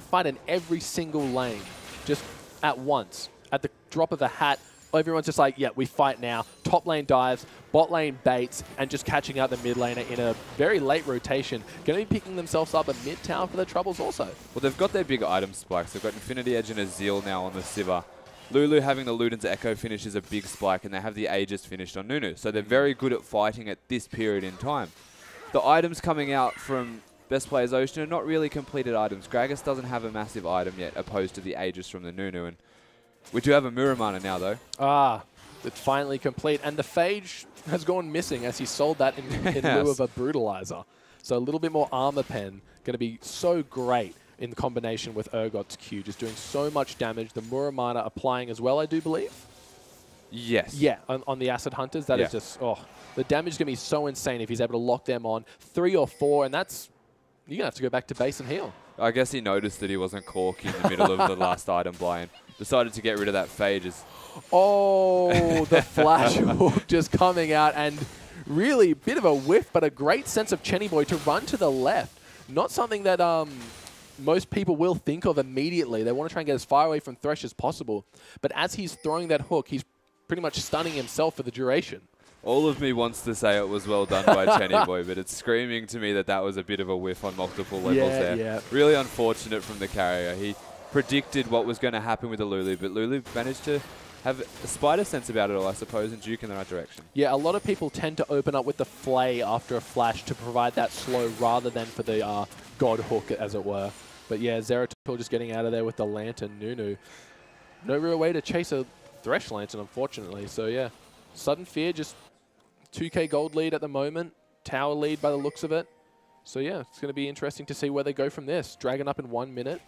S1: fight in every single lane, just at once, at the drop of a hat. Everyone's just like, yeah, we fight now. Top lane dives, bot lane baits, and just catching out the mid laner in a very late rotation. Going to be picking themselves up a mid tower for the troubles also.
S2: Well, they've got their big item spikes. They've got Infinity Edge and Azil now on the Sivir. Lulu having the Luden's Echo finish is a big spike, and they have the Aegis finished on Nunu. So they're very good at fighting at this period in time. The items coming out from Best Players Ocean are not really completed items. Gragas doesn't have a massive item yet, opposed to the Aegis from the Nunu. And we do have a Muramana now, though. Ah,
S1: it's finally complete. And the Phage has gone missing as he sold that in lieu of a Brutalizer. So a little bit more armor pen. Going to be so great in combination with Urgot's Q. Just doing so much damage. The Muramana applying as well, I do believe.
S2: Yes.
S1: Yeah, on the Acid Hunters. That is just, the damage is going to be so insane if he's able to lock them on. 3 or 4, and that's, you're going to have to go back to base and heal.
S2: I guess he noticed that he wasn't Cork in the middle of the last item blind. Decided to get rid of that Phages.
S1: Oh, the flash hook just coming out, and really a bit of a whiff, but a great sense of Chenny Boy to run to the left. Not something that most people will think of immediately. They want to try and get as far away from Thresh as possible. But as he's throwing that hook, he's pretty much stunning himself for the duration.
S2: All of me wants to say it was well done by Chenny Boy, but it's screaming to me that that was a bit of a whiff on multiple levels there.
S1: Yeah.
S2: Really unfortunate from the carrier. He predicted what was going to happen with the Lulu, but Lulu managed to have a spider sense about it all, I suppose, and juke in the right direction.
S1: Yeah, a lot of people tend to open up with the Flay after a flash to provide that slow rather than for the God Hook, as it were. But yeah, Zeratul just getting out of there with the Lantern Nunu. No real way to chase a Thresh Lantern, unfortunately. So yeah, Sudden Fear, just 2k gold lead at the moment. Tower lead by the looks of it. So yeah, it's going to be interesting to see where they go from this. Dragon up in 1 minute.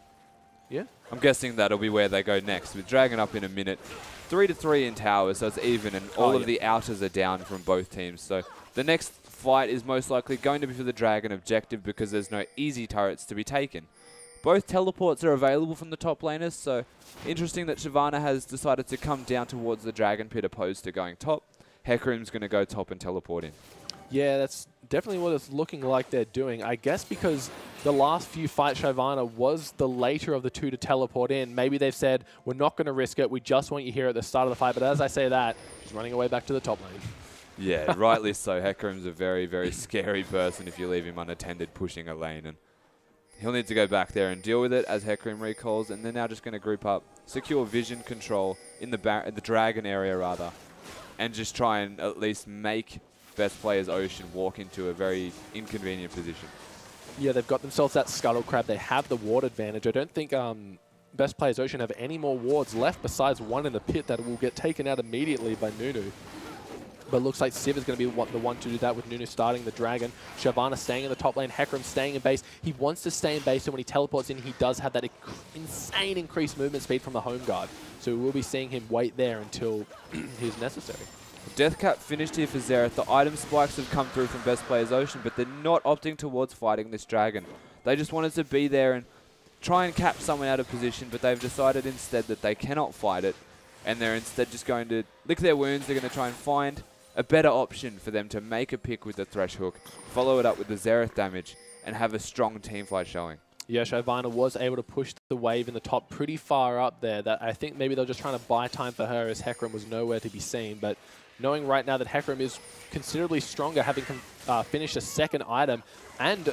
S1: Yeah.
S2: I'm guessing that'll be where they go next, with Dragon up in a minute. 3-3 in towers, so it's even, and all of the outers are down from both teams. So the next fight is most likely going to be for the Dragon objective because there's no easy turrets to be taken. Both teleports are available from the top laners, so interesting that Shyvana has decided to come down towards the Dragon Pit opposed to going top. Hecarim's going to go top and teleport in.
S1: Yeah, that's definitely what it's looking like they're doing. I guess because the last few fights, Shyvana was the later of the two to teleport in. Maybe they've said, we're not going to risk it. We just want you here at the start of the fight. But as I say that, he's running away back to the top lane.
S2: Yeah, rightly so. Hecarim's a very, very scary person if you leave him unattended pushing a lane. And he'll need to go back there and deal with it as Hecarim recalls. And they're now just going to group up, secure vision control in the Dragon area, rather, and just try and at least make Best Players Ocean walk into a very inconvenient position.
S1: Yeah, they've got themselves that Scuttle Crab. They have the ward advantage. I don't think Best Players Ocean have any more wards left besides one in the pit that will get taken out immediately by Nunu. But it looks like Civ is going to be the one to do that with Nunu starting the Dragon. Shyvana staying in the top lane. Hecarim staying in base. He wants to stay in base, so when he teleports in, he does have that insane increased movement speed from the home guard. So we will be seeing him wait there until he's necessary.
S2: Deathcap finished here for Xerath. The item spikes have come through from Best Players Ocean, but they're not opting towards fighting this Dragon. They just wanted to be there and try and cap someone out of position, but they've decided instead that they cannot fight it, and they're instead just going to lick their wounds. They're going to try and find a better option for them to make a pick with the Thresh Hook, follow it up with the Xerath damage, and have a strong team fight showing.
S1: Yeah, Shyvana was able to push the wave in the top pretty far up there. That I think maybe they're just trying to buy time for her as Hecarim was nowhere to be seen. But knowing right now that Hecarim is considerably stronger, having finished a second item and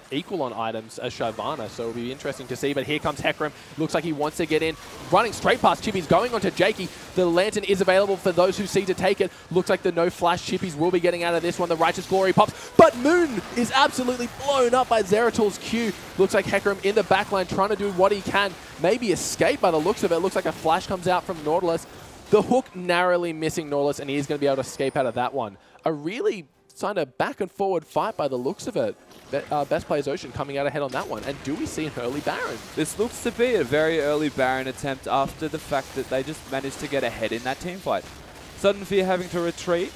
S1: equal on items as Shyvana, so it'll be interesting to see. But here comes Hecarim. Looks like he wants to get in. Running straight past Chippies, going onto Jakey. The Lantern is available for those who see to take it. Looks like the no flash Chippies will be getting out of this one. The Righteous Glory pops, but Moon is absolutely blown up by Zeratul's Q. Looks like Hecarim in the backline trying to do what he can. Maybe escape by the looks of it. Looks like a flash comes out from Nautilus. The hook narrowly missing Nautilus, and he's going to be able to escape out of that one. A really kind of back and forward fight by the looks of it. Best Players Ocean coming out ahead on that one. And do we see an early Baron?
S2: This looks to be a very early Baron attempt after the fact that they just managed to get ahead in that team fight. Sudden Fear having to retreat.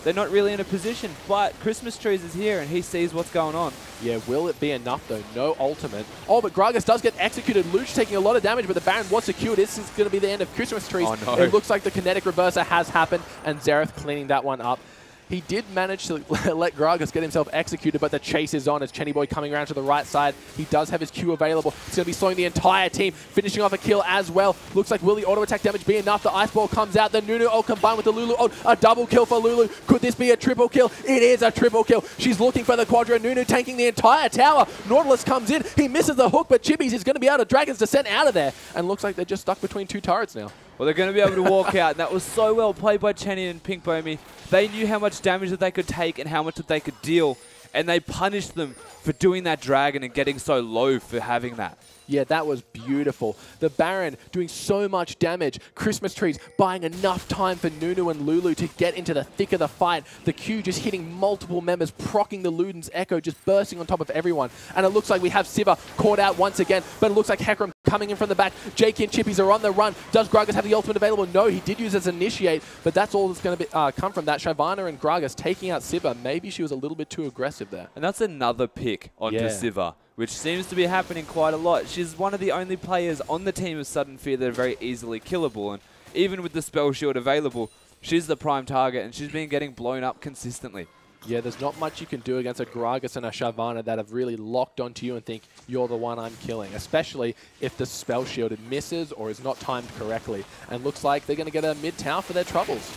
S2: they're not really in a position. But Christmas Trees is here, and he sees what's going on.
S1: Yeah, will it be enough, though? No ultimate. Oh, but Gragas does get executed. Luch taking a lot of damage, but the Baron was secured. This is going to be the end of Christmas Trees.
S2: Oh, no.
S1: It looks like the kinetic reverser has happened, and Xerath cleaning that one up. He did manage to let Gragas get himself executed, but the chase is on as Chenny Boy coming around to the right side. He does have his Q available. He's going to be slowing the entire team, finishing off a kill as well. Looks like will the auto attack damage be enough? The Ice Ball comes out. The Nunu ult combined with the Lulu ult. A double kill for Lulu. Could this be a triple kill? It is a triple kill. She's looking for the Quadra. Nunu tanking the entire tower. Nautilus comes in. He misses the hook, but Chibis is going to be able to Dragon's Descent out of there. And looks like they're just stuck between two turrets now.
S2: Well, they're going to be able to walk out, and that was so well played by Chenny and Pink Bomi. They knew how much damage that they could take and how much that they could deal, and they punished them for doing that dragon and getting so low for having that.
S1: Yeah, that was beautiful. The Baron doing so much damage. Christmas Trees buying enough time for Nunu and Lulu to get into the thick of the fight. The Q just hitting multiple members, proccing the Luden's Echo, just bursting on top of everyone. And it looks like we have Siva caught out once again, but it looks like Hecarim coming in from the back. JK and Chippies are on the run. Does Gragas have the ultimate available? No, he did use as Initiate, but that's all that's going to come from that. Shyvana and Gragas taking out Siva. Maybe she was a little bit too aggressive there.
S2: And that's another pick onto Siva, which seems to be happening quite a lot. She's one of the only players on the team of Sudden Fear that are very easily killable, and even with the spell shield available, she's the prime target, and she's been getting blown up consistently.
S1: Yeah, there's not much you can do against a Gragas and a Shyvana that have really locked onto you and think you're the one I'm killing, especially if the spell shield misses or is not timed correctly. And looks like they're going to get a mid-tower for their troubles.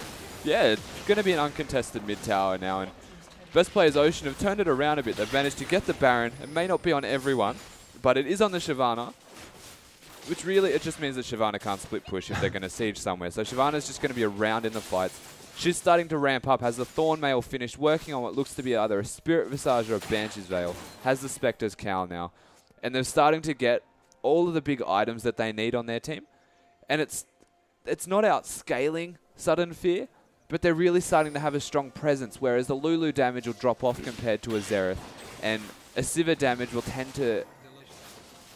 S2: Yeah, it's going to be an uncontested mid-tower now, and Best Players Ocean have turned it around a bit. They've managed to get the Baron. It may not be on everyone, but it is on the Shyvana, which really, it just means that Shyvana can't split push if they're going to siege somewhere. So Shyvana's just going to be around in the fights. She's starting to ramp up, has the Thorn Mail finished, working on what looks to be either a Spirit Visage or a Banshee's Veil, has the Spectre's Cowl now, and they're starting to get all of the big items that they need on their team. And it's not outscaling Sudden Fear, but they're really starting to have a strong presence, whereas the Lulu damage will drop off compared to a Xerath, and a Sivir damage will tend to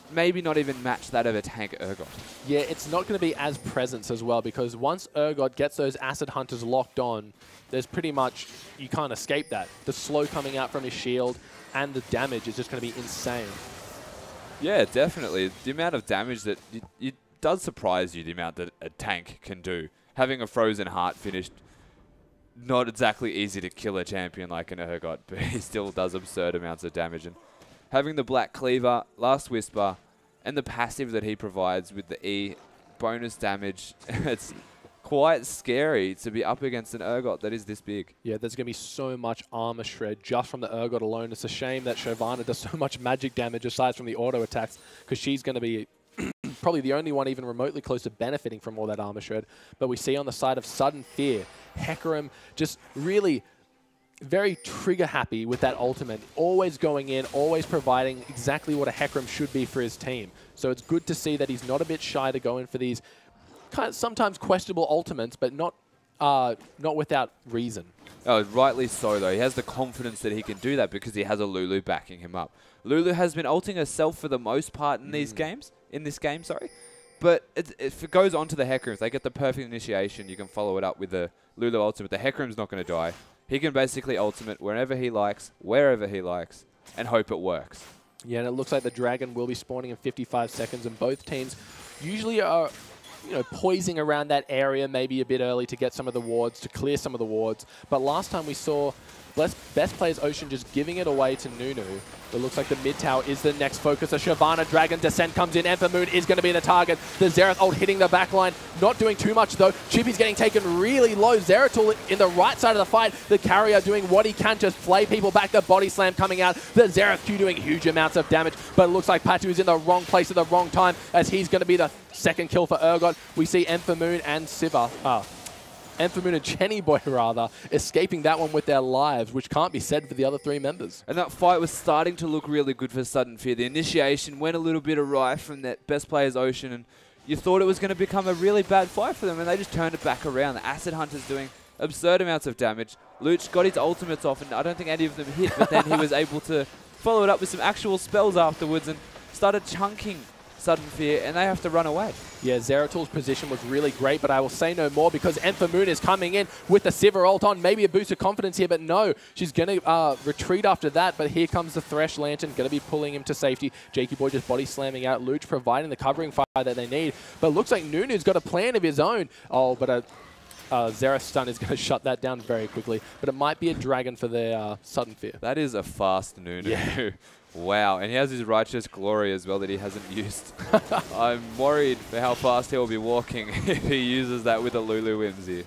S2: maybe not even match that of a tank Urgot.
S1: Yeah, it's not going to be as presence as well, because once Urgot gets those Acid Hunters locked on, there's pretty much, you can't escape that. The slow coming out from his shield and the damage is just going to be insane.
S2: Yeah, definitely. The amount of damage that it does surprise you, the amount that a tank can do. Having a Frozen Heart finished, not exactly easy to kill a champion like an Urgot, but he still does absurd amounts of damage. And having the Black Cleaver, Last Whisper, and the passive that he provides with the E bonus damage, it's quite scary to be up against an Urgot that is this big.
S1: Yeah, there's going to be so much armor shred just from the Urgot alone. It's a shame that Shyvana does so much magic damage aside from the auto attacks, because she's going to be probably the only one even remotely close to benefiting from all that armor shred. But we see on the side of Sudden Fear, Hecarim just really very trigger happy with that ultimate, always going in, always providing exactly what a Hecarim should be for his team. So it's good to see that he's not a bit shy to go in for these kind of sometimes questionable ultimates, but not without reason.
S2: Oh, rightly so, though. He has the confidence that he can do that because he has a Lulu backing him up. Lulu has been ulting herself for the most part in these games, but if it goes on to the Hecarim, if they get the perfect initiation, you can follow it up with the Lulu ultimate. The Hecarim's not going to die. He can basically ultimate wherever he likes, wherever he likes, and hope it works.
S1: Yeah, and it looks like the Dragon will be spawning in 55 seconds, and both teams usually are, poising around that area maybe a bit early to get some of the wards, to clear some of the wards. But last time we saw Best Players Ocean just giving it away to Nunu. It looks like the mid tower is the next focus. A Shyvana Dragon Descent comes in. Amphamoon is going to be the target. The Xerath ult hitting the backline. Not doing too much though. Chippy's getting taken really low. Zeratul in the right side of the fight. The carrier doing what he can to flay people back. The body slam coming out. The Xerath Q doing huge amounts of damage. But it looks like Patu is in the wrong place at the wrong time, as he's going to be the second kill for Urgot. We see Amphamoon and Amphamoon and Chenny Boy, rather, escaping that one with their lives, which can't be said for the other three members.
S2: And that fight was starting to look really good for Sudden Fear. The initiation went a little bit awry from that Best Players Ocean, and you thought it was going to become a really bad fight for them, and they just turned it back around. The Acid Hunter's doing absurd amounts of damage. Luch got his ultimates off, and I don't think any of them hit, but then he was able to follow it up with some actual spells afterwards and started chunking Sudden Fear, and they have to run away.
S1: Yeah, Zeratil's position was really great, but I will say no more because Moon is coming in with the Sivir ult on. Maybe a boost of confidence here, but no. She's going to retreat after that, but here comes the Thresh Lantern, going to be pulling him to safety. Jakey Boy just body slamming out. Luch providing the covering fire that they need, but looks like Nunu's got a plan of his own. Oh, but Xerath stun is going to shut that down very quickly, but it might be a dragon for their Sudden Fear.
S2: That is a fast Nunu. Yeah. Wow, and he has his Righteous Glory as well that he hasn't used. I'm worried for how fast he'll be walking if he uses that with a Lulu Whimsy.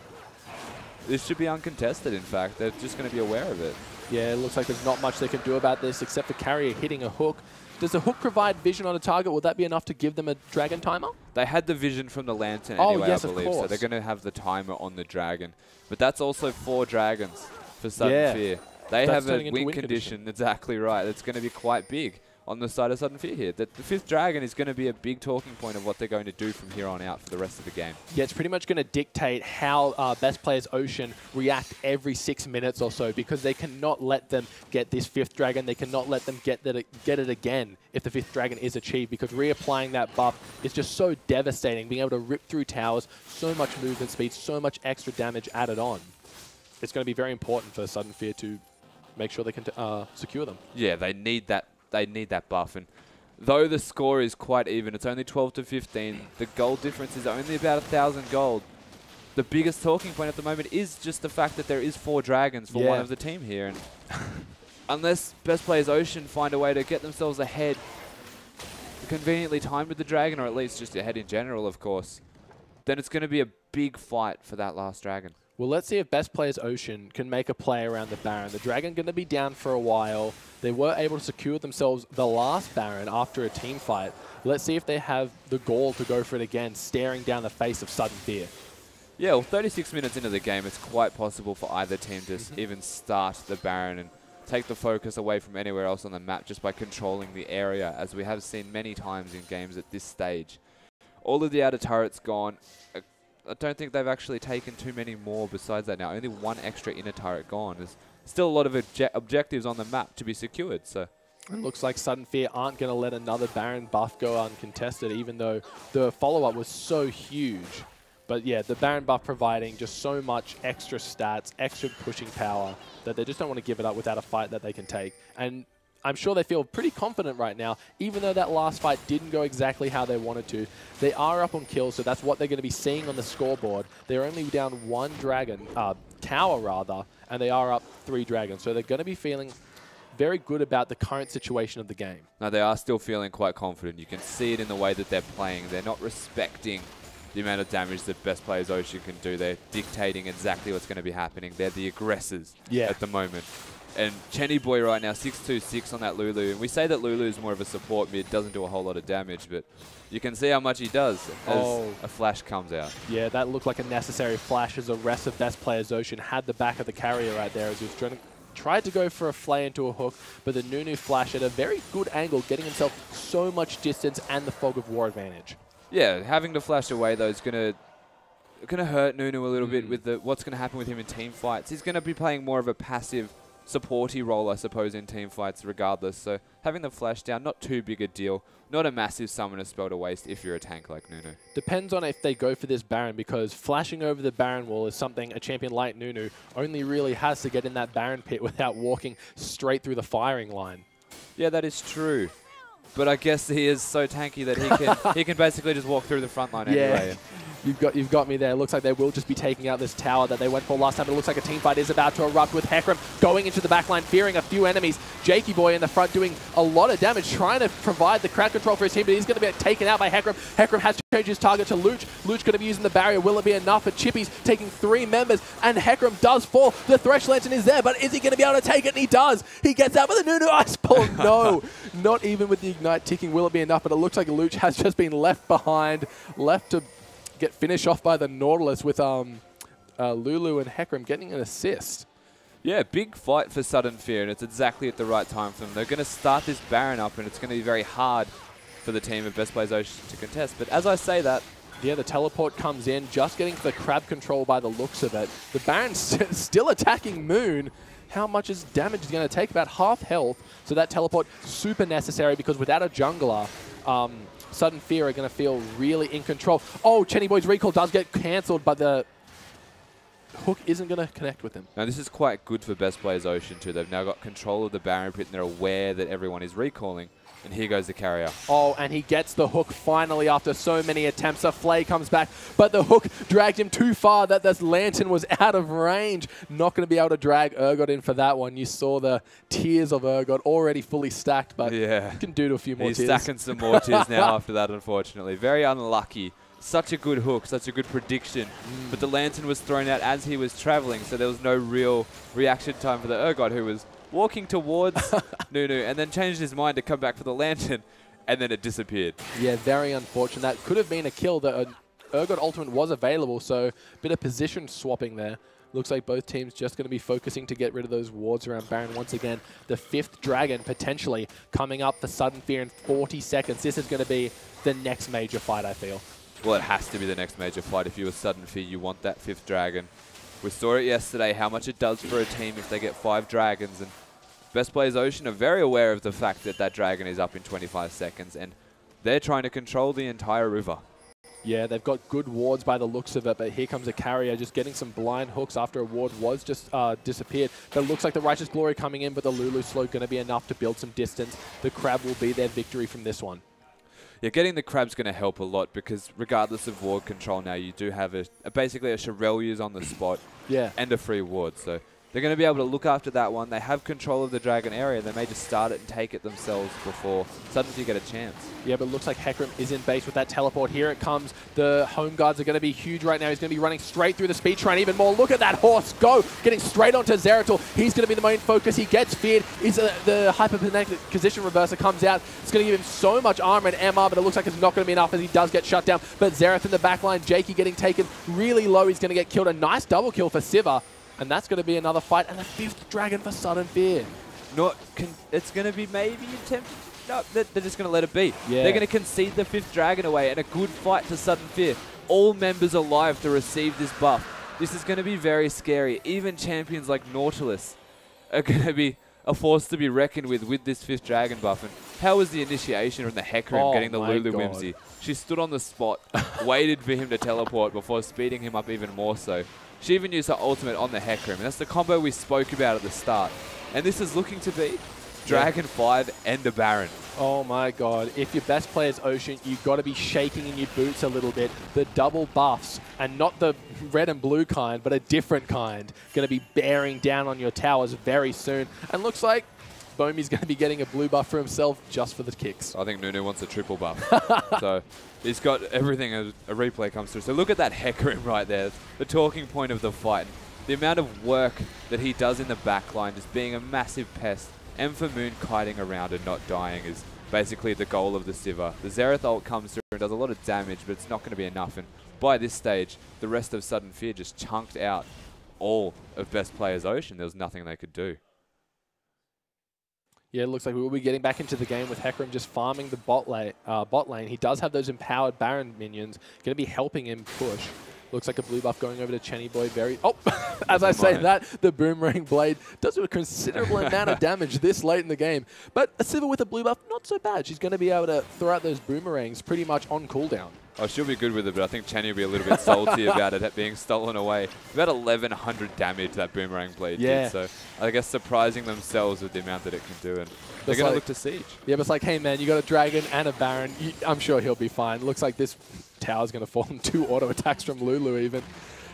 S2: This should be uncontested, in fact. They're just going to be aware of it.
S1: Yeah, it looks like there's not much they can do about this except for Carrier hitting a hook. Does the hook provide vision on a target? Will that be enough to give them a dragon timer?
S2: They had the vision from the Lantern anyway,
S1: yes,
S2: I believe,
S1: of course.
S2: so they're going to have the timer on the dragon. But that's also 4 dragons for Sudden Fear. They have a win condition, exactly right. It's going to be quite big on the side of Sudden Fear here. The 5th dragon is going to be a big talking point of what they're going to do from here on out for the rest of the game.
S1: Yeah, it's pretty much going to dictate how Best Players Ocean react every 6 minutes or so, because they cannot let them get this 5th dragon. They cannot let them get it again if the 5th dragon is achieved, because reapplying that buff is just so devastating. Being able to rip through towers, so much movement speed, so much extra damage added on. It's going to be very important for Sudden Fear to make sure they can secure them.
S2: Yeah, they need that. They need that buff, and though the score is quite even, it's only 12 to 15. The gold difference is only about 1,000 gold. The biggest talking point at the moment is just the fact that there is 4 dragons for one of the team here, and unless Best Players Ocean find a way to get themselves ahead, conveniently timed with the dragon, or at least just ahead in general, of course, then it's going to be a big fight for that last dragon.
S1: Well, let's see if Best Players Ocean can make a play around the Baron. The Dragon going to be down for a while. They were able to secure themselves the last Baron after a team fight. Let's see if they have the gall to go for it again, staring down the face of Sudden Fear.
S2: Yeah, well, 36 minutes into the game, it's quite possible for either team to even start the Baron and take the focus away from anywhere else on the map just by controlling the area, as we have seen many times in games at this stage. All of the outer turrets gone. I don't think they've actually taken too many more besides that now. Only 1 extra inner turret gone. There's still a lot of objectives on the map to be secured. So
S1: it looks like Sudden Fear aren't going to let another Baron buff go uncontested, even though the follow-up was so huge. But yeah, the Baron buff providing just so much extra stats, extra pushing power, that they just don't want to give it up without a fight that they can take. And I'm sure they feel pretty confident right now, even though that last fight didn't go exactly how they wanted to. They are up on kills, so that's what they're going to be seeing on the scoreboard. They're only down 1 dragon, tower rather, and they are up 3 dragons. So they're going to be feeling very good about the current situation of the game.
S2: No, they are still feeling quite confident. You can see it in the way that they're playing. They're not respecting the amount of damage that Best Players Ocean can do. They're dictating exactly what's going to be happening. They're the aggressors at the moment. And Chenny Boy right now, 626 on that Lulu. And we say that Lulu is more of a support mid, doesn't do a whole lot of damage, but you can see how much he does as a flash comes out. Yeah,
S1: that looked like a necessary flash as the rest of Best Players Ocean had the back of the carrier right there as he was tried to go for a flay into a hook, but the Nunu flash at a very good angle, getting himself so much distance and the Fog of War advantage.
S2: Yeah, having to flash away though is going to hurt Nunu a little bit with what's going to happen with him in team fights. He's going to be playing more of a passive supporty role, I suppose, in team fights regardless. So having the flash down, not too big a deal. Not a massive summoner spell to waste if you're a tank like Nunu.
S1: Depends on if they go for this Baron, because flashing over the Baron wall is something a champion like Nunu only really has to get in that Baron pit without walking straight through the firing line.
S2: Yeah, that is true. But I guess he is so tanky that he can basically just walk through the front line anyway.
S1: You've got me there. It looks like they will just be taking out this tower that they went for last time. It looks like a team fight is about to erupt with Hecarim going into the backline, fearing a few enemies. Jakey Boy in the front doing a lot of damage, trying to provide the crowd control for his team, but he's going to be taken out by Hecarim. Hecarim has to change his target to Luch. Luch going to be using the barrier. Will it be enough for Chippy's taking 3 members? And Hecarim does fall. The Thresh Lantern is there, but is he going to be able to take it? And he does. He gets out with a Nunu Ice Ball. No, not even with the Ignite ticking will it be enough, but it looks like Luch has just been left behind, left to get finished off by the Nautilus with Lulu and Hecarim getting an assist.
S2: Yeah, big fight for Sudden Fear, and it's exactly at the right time for them. They're going to start this Baron up, and it's going to be very hard for the team of Best Players Ocean to contest. But as I say that,
S1: yeah, the teleport comes in, just getting the crab control by the looks of it. The Baron's still attacking Moon. How much is damage is going to take? About half health. So that teleport super necessary, because without a jungler, Sudden Fear are going to feel really in control. Oh, Chenny Boy's recall does get cancelled, but the hook isn't going to connect with him.
S2: Now, this is quite good for Best Players Ocean, too. They've now got control of the Baron Pit, and they're aware that everyone is recalling. And here goes the carrier.
S1: Oh, and he gets the hook finally after so many attempts. A Flay comes back, but the hook dragged him too far that this Lantern was out of range. Not going to be able to drag Urgot in for that one. You saw the tears of Urgot already fully stacked, but
S2: yeah,
S1: you can do to a few more
S2: He's
S1: tears.
S2: stacking some more tears now after that, unfortunately. Very unlucky. Such a good hook, such a good prediction. But the Lantern was thrown out as he was traveling, so there was no real reaction time for the Urgot, who was walking towards Nunu and then changed his mind to come back for the Lantern, and then it disappeared.
S1: Yeah, very unfortunate. That could have been a kill. The Urgot Ultimate was available, so a bit of position swapping there. Looks like both teams just going to be focusing to get rid of those wards around Baron once again. The 5th Dragon potentially coming up for Sudden Fear in 40 seconds. This is going to be the next major fight, I feel.
S2: Well, it has to be the next major fight. If you were Sudden Fear, you want that 5th Dragon. We saw it yesterday, how much it does for a team if they get 5 dragons. And Best Players Ocean are very aware of the fact that that dragon is up in 25 seconds, and they're trying to control the entire river.
S1: Yeah, they've got good wards by the looks of it, but here comes a carrier just getting some blind hooks after a ward was just disappeared. But it looks like the Righteous Glory coming in, but the Lulu Slow going to be enough to build some distance. The Crab will be their victory from this one.
S2: Yeah, getting the Crab's going to help a lot because regardless of ward control now, you do have basically a Shirelles on the spot and a free ward. So they're going to be able to look after that one. They have control of the Dragon area. They may just start it and take it themselves before suddenly you get a chance. Yeah,
S1: but it looks like Hecarim is in base with that teleport. Here it comes. The Home Guards are going to be huge right now. He's going to be running straight through the speed train even more. Look at that horse go, getting straight onto Zeratul. He's going to be the main focus. He gets feared. The hyperkinetic position reverser comes out. It's going to give him so much armor and MR, but it looks like it's not going to be enough as he does get shut down. But Xerath in the backline, Jakey getting taken really low. He's going to get killed. A nice double kill for Sivir. And that's going to be another fight. And the 5th Dragon for Sudden Fear.
S2: It's going to be maybe attempted. No, they're just going to let it be.
S1: Yeah.
S2: They're going to concede the 5th Dragon away, and a good fight to Sudden Fear. All members alive to receive this buff. This is going to be very scary. Even champions like Nautilus are going to be a force to be reckoned with this 5th Dragon buff. And how was the initiation from the Hecarim getting the Lulu Whimsy? She stood on the spot, waited for him to teleport before speeding him up even more so. She even used her ultimate on the Hecarim, and that's the combo we spoke about at the start. And this is looking to be Dragon 5 and a Baron.
S1: Oh my god, if your Best Players Ocean, you've got to be shaking in your boots a little bit. The double buffs, and not the red and blue kind, but a different kind, going to be bearing down on your towers very soon. And looks like Bomey's going to be getting a blue buff for himself just for the kicks.
S2: I think Nunu wants a triple buff. So he's got everything as a replay comes through. So look at that Hecarim right there, the talking point of the fight. The amount of work that he does in the backline, just being a massive pest, and for Moon kiting around and not dying is basically the goal of the Sivir. The Xerath ult comes through and does a lot of damage, but it's not going to be enough. And by this stage, the rest of Sudden Fear just chunked out all of Best Players Ocean. There was nothing they could do.
S1: Yeah, it looks like we will be getting back into the game with Hecarim just farming the bot lane. He does have those empowered Baron minions, going to be helping him push. Looks like a blue buff going over to Chenny Boy. As I say that, the Boomerang Blade does a considerable amount of damage this late in the game. But a Sivir with a blue buff, not so bad. She's going to be able to throw out those boomerangs pretty much on cooldown.
S2: Oh, she'll be good with it, but I think Chenny will be a little bit salty about it being stolen away. About 1,100 damage that Boomerang Blade did, so I guess surprising themselves with the amount that it can do, and they're going to look to siege.
S1: Yeah, but it's like, hey man, you got a Dragon and a Baron. I'm sure he'll be fine. Looks like this tower's going to fall in 2 auto attacks from Lulu even.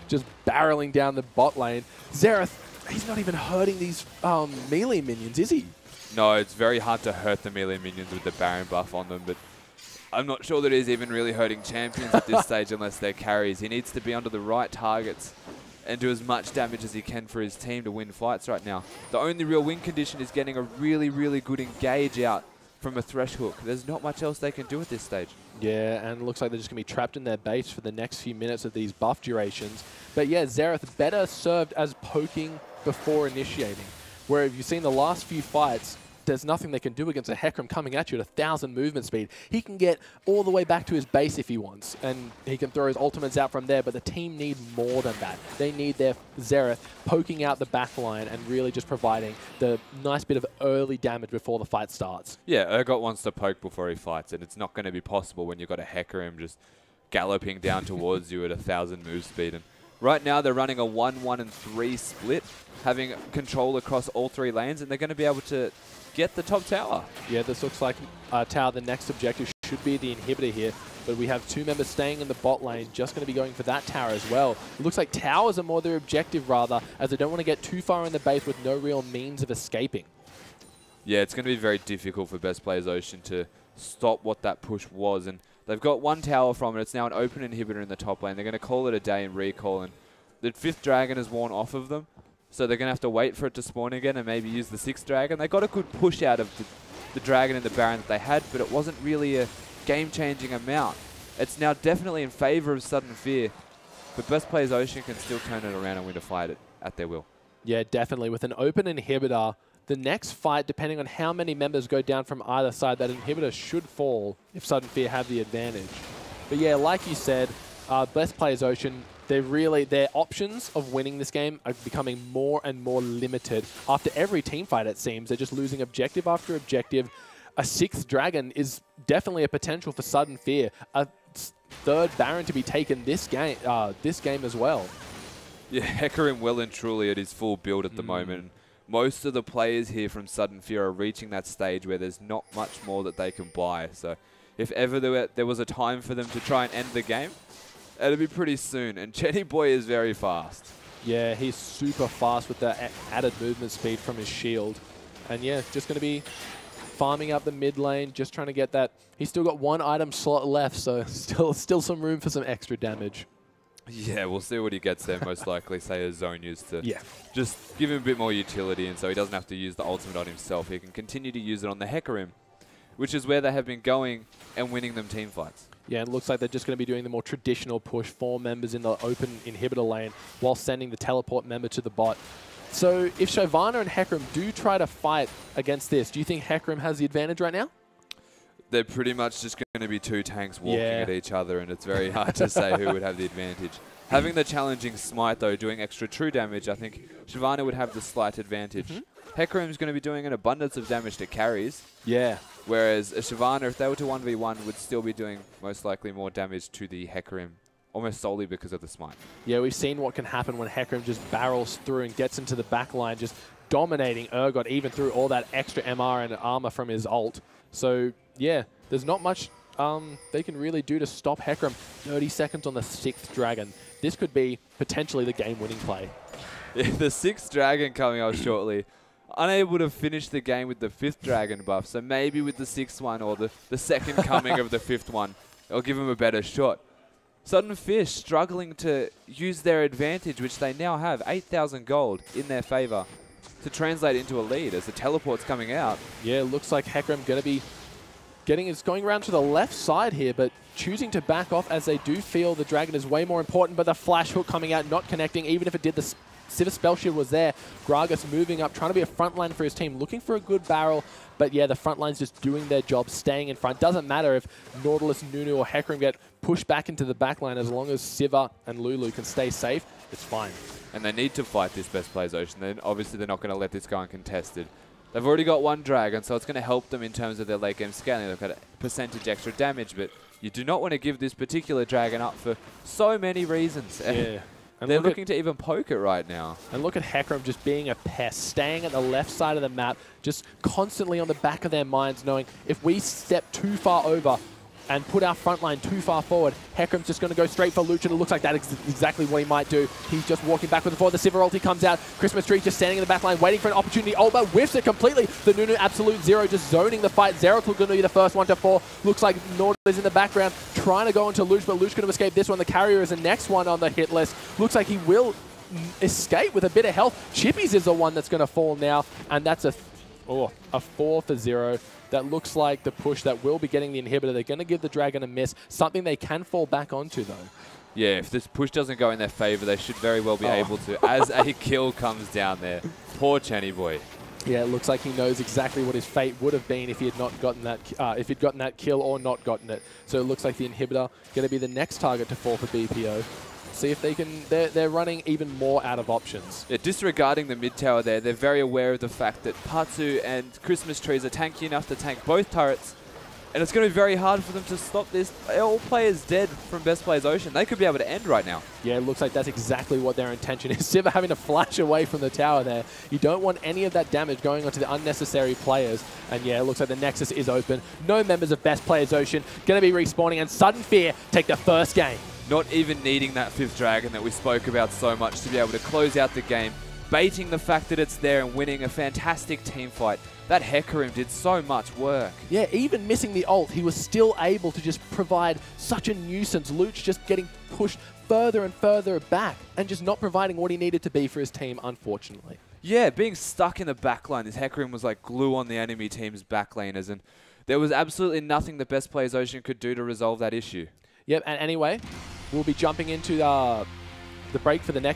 S1: Just barreling down the bot lane. Xerath, he's not even hurting these melee minions, is he?
S2: No, it's very hard to hurt the melee minions with the Baron buff on them, but I'm not sure that he's even really hurting champions at this stage unless they're carries. He needs to be onto the right targets and do as much damage as he can for his team to win fights right now. The only real win condition is getting a really, really good engage out from a Thresh hook. There's not much else they can do at this stage.
S1: Yeah, and it looks like they're just going to be trapped in their base for the next few minutes of these buff durations. But yeah, Xerath better served as poking before initiating. Where if you've seen the last few fights, there's nothing they can do against a Hecarim coming at you at 1,000 movement speed. He can get all the way back to his base if he wants, and he can throw his ultimates out from there, but the team need more than that. They need their Xerath poking out the back line and really just providing the nice bit of early damage before the fight starts.
S2: Yeah, Urgot wants to poke before he fights, and it's not going to be possible when you've got a Hecarim just galloping down towards you at 1,000 move speed. And right now they're running a 1-1-3 split, having control across all 3 lanes, and they're going to be able to get the top tower.
S1: Yeah, this looks like tower. The next objective should be the inhibitor here, but we have 2 members staying in the bot lane, just going to be going for that tower as well. It looks like towers are more their objective rather, as they don't want to get too far in the base with no real means of escaping.
S2: Yeah, it's going to be very difficult for Best Players Ocean to stop what that push was, and they've got 1 tower from it. It's now an open inhibitor in the top lane. They're going to call it a day and recall, and the 5th dragon has worn off of them, so they're going to have to wait for it to spawn again and maybe use the 6th dragon. They got a good push out of the dragon and the baron that they had, but it wasn't really a game-changing amount. It's now definitely in favor of Sudden Fear, but Best Players Ocean can still turn it around and win a fight at their will.
S1: Yeah, definitely. With an open inhibitor, the next fight, depending on how many members go down from either side, that inhibitor should fall if Sudden Fear have the advantage. But yeah, like you said, Best Players Ocean, their options of winning this game are becoming more and more limited. After every team fight, it seems, they're just losing objective after objective. A 6th dragon is definitely a potential for Sudden Fear. A 3rd Baron to be taken this game as well.
S2: Yeah, Hecarim well and truly at his full build at the moment. Most of the players here from Sudden Fear are reaching that stage where there's not much more that they can buy. So if ever there was a time for them to try and end the game, it'll be pretty soon. And Chenny Boy is very fast.
S1: Yeah, he's super fast with the added movement speed from his shield. And yeah, just going to be farming up the mid lane, just trying to get that. He's still got 1 item slot left, so still some room for some extra damage.
S2: Yeah, we'll see what he gets there, most likely, say a zone use to
S1: yeah.
S2: just give him a bit more utility, and so he doesn't have to use the ultimate on himself. He can continue to use it on the Hecarim, which is where they have been going and winning them team fights.
S1: Yeah, it looks like they're just going to be doing the more traditional push, 4 members in the open inhibitor lane while sending the teleport member to the bot. So if Shyvana and Hecarim do try to fight against this, do you think Hecarim has the advantage right now?
S2: They're pretty much just going to be 2 tanks walking at each other, and it's very hard to say who would have the advantage. Having the challenging smite, though, doing extra true damage, I think Shyvana would have the slight advantage. Hecarim's going to be doing an abundance of damage to carries.
S1: Yeah.
S2: Whereas a Shyvana, if they were to 1v1, would still be doing most likely more damage to the Hecarim, almost solely because of the smite. Yeah,
S1: we've seen what can happen when Hecarim just barrels through and gets into the back line, just dominating Urgot even through all that extra MR and armor from his ult. So, yeah, there's not much they can really do to stop Hecarim. 30 seconds on the 6th dragon. This could be potentially the game-winning play.
S2: Yeah, the 6th dragon coming up shortly. Unable to finish the game with the 5th dragon buff, so maybe with the 6th one or the second coming of the 5th one, it'll give him a better shot. Sudden Fear struggling to use their advantage, which they now have, 8,000 gold in their favor, to translate into a lead as the teleport's coming out.
S1: Yeah, looks like Hecarim going to be going around to the left side here, but choosing to back off as they do feel the dragon is way more important, but the flash hook coming out, not connecting, even if it did, the Sivir spell shield was there. Gragas moving up, trying to be a front line for his team, looking for a good barrel, but yeah, the front line's just doing their job, staying in front. Doesn't matter if Nautilus, Nunu, or Hecarim get pushed back into the back line, as long as Sivir and Lulu can stay safe, it's fine.
S2: And they need to fight this Best Players Ocean. Then obviously they're not going to let this go uncontested. They've already got 1 dragon, so it's going to help them in terms of their late game scaling. They've got a percentage extra damage, but you do not want to give this particular dragon up for so many reasons.
S1: Yeah.
S2: And they're looking to even poke it right now.
S1: And look at Hecarim just being a pest, staying at the left side of the map, just constantly on the back of their minds, knowing if we step too far over and put our front line too far forward, Hecarim's just going to go straight for Lucian. It looks like that's exactly what he might do. He's just walking backwards and forward. The Sivir ulti comes out. Christmas Tree just standing in the back line, waiting for an opportunity. Oh, but whiffs it completely. The Nunu Absolute Zero just zoning the fight. Xerath going to be the first one to fall. Looks like Nord is in the background trying to go into Luch, but Luch going to escape this one. The carrier is the next one on the hit list. Looks like he will escape with a bit of health. Chippies is the one that's going to fall now, and that's a 4 for 0. That looks like the push that will be getting the inhibitor. They're going to give the dragon a miss, something they can fall back onto, though.
S2: Yeah, if this push doesn't go in their favor, they should very well be able to, as a kill comes down there. Poor Chenny Boy.
S1: Yeah, it looks like he knows exactly what his fate would have been if he had not gotten that, if he'd gotten that kill or not gotten it. So it looks like the Inhibitor going to be the next target to fall for BPO. See if they can. They're running even more out of options.
S2: Yeah, disregarding the mid tower there, they're very aware of the fact that Patsu and Christmas Trees are tanky enough to tank both turrets. And it's going to be very hard for them to stop this. All players dead from Best Players Ocean. They could be able to end right now.
S1: Yeah, it looks like that's exactly what their intention is. Sivir having to flash away from the tower there. You don't want any of that damage going onto the unnecessary players. And yeah, it looks like the Nexus is open. No members of Best Players Ocean going to be respawning. And Sudden Fear take the first game.
S2: Not even needing that 5th dragon that we spoke about so much to be able to close out the game. Baiting the fact that it's there and winning a fantastic team fight. That Hecarim did so much work.
S1: Yeah, even missing the ult, he was still able to just provide such a nuisance. Luch just getting pushed further and further back and just not providing what he needed to be for his team, unfortunately.
S2: Yeah, being stuck in the backline, this Hecarim was like glue on the enemy team's backlaners, and there was absolutely nothing the Best Players Ocean could do to resolve that issue.
S1: Yep, and anyway, we'll be jumping into the break for the next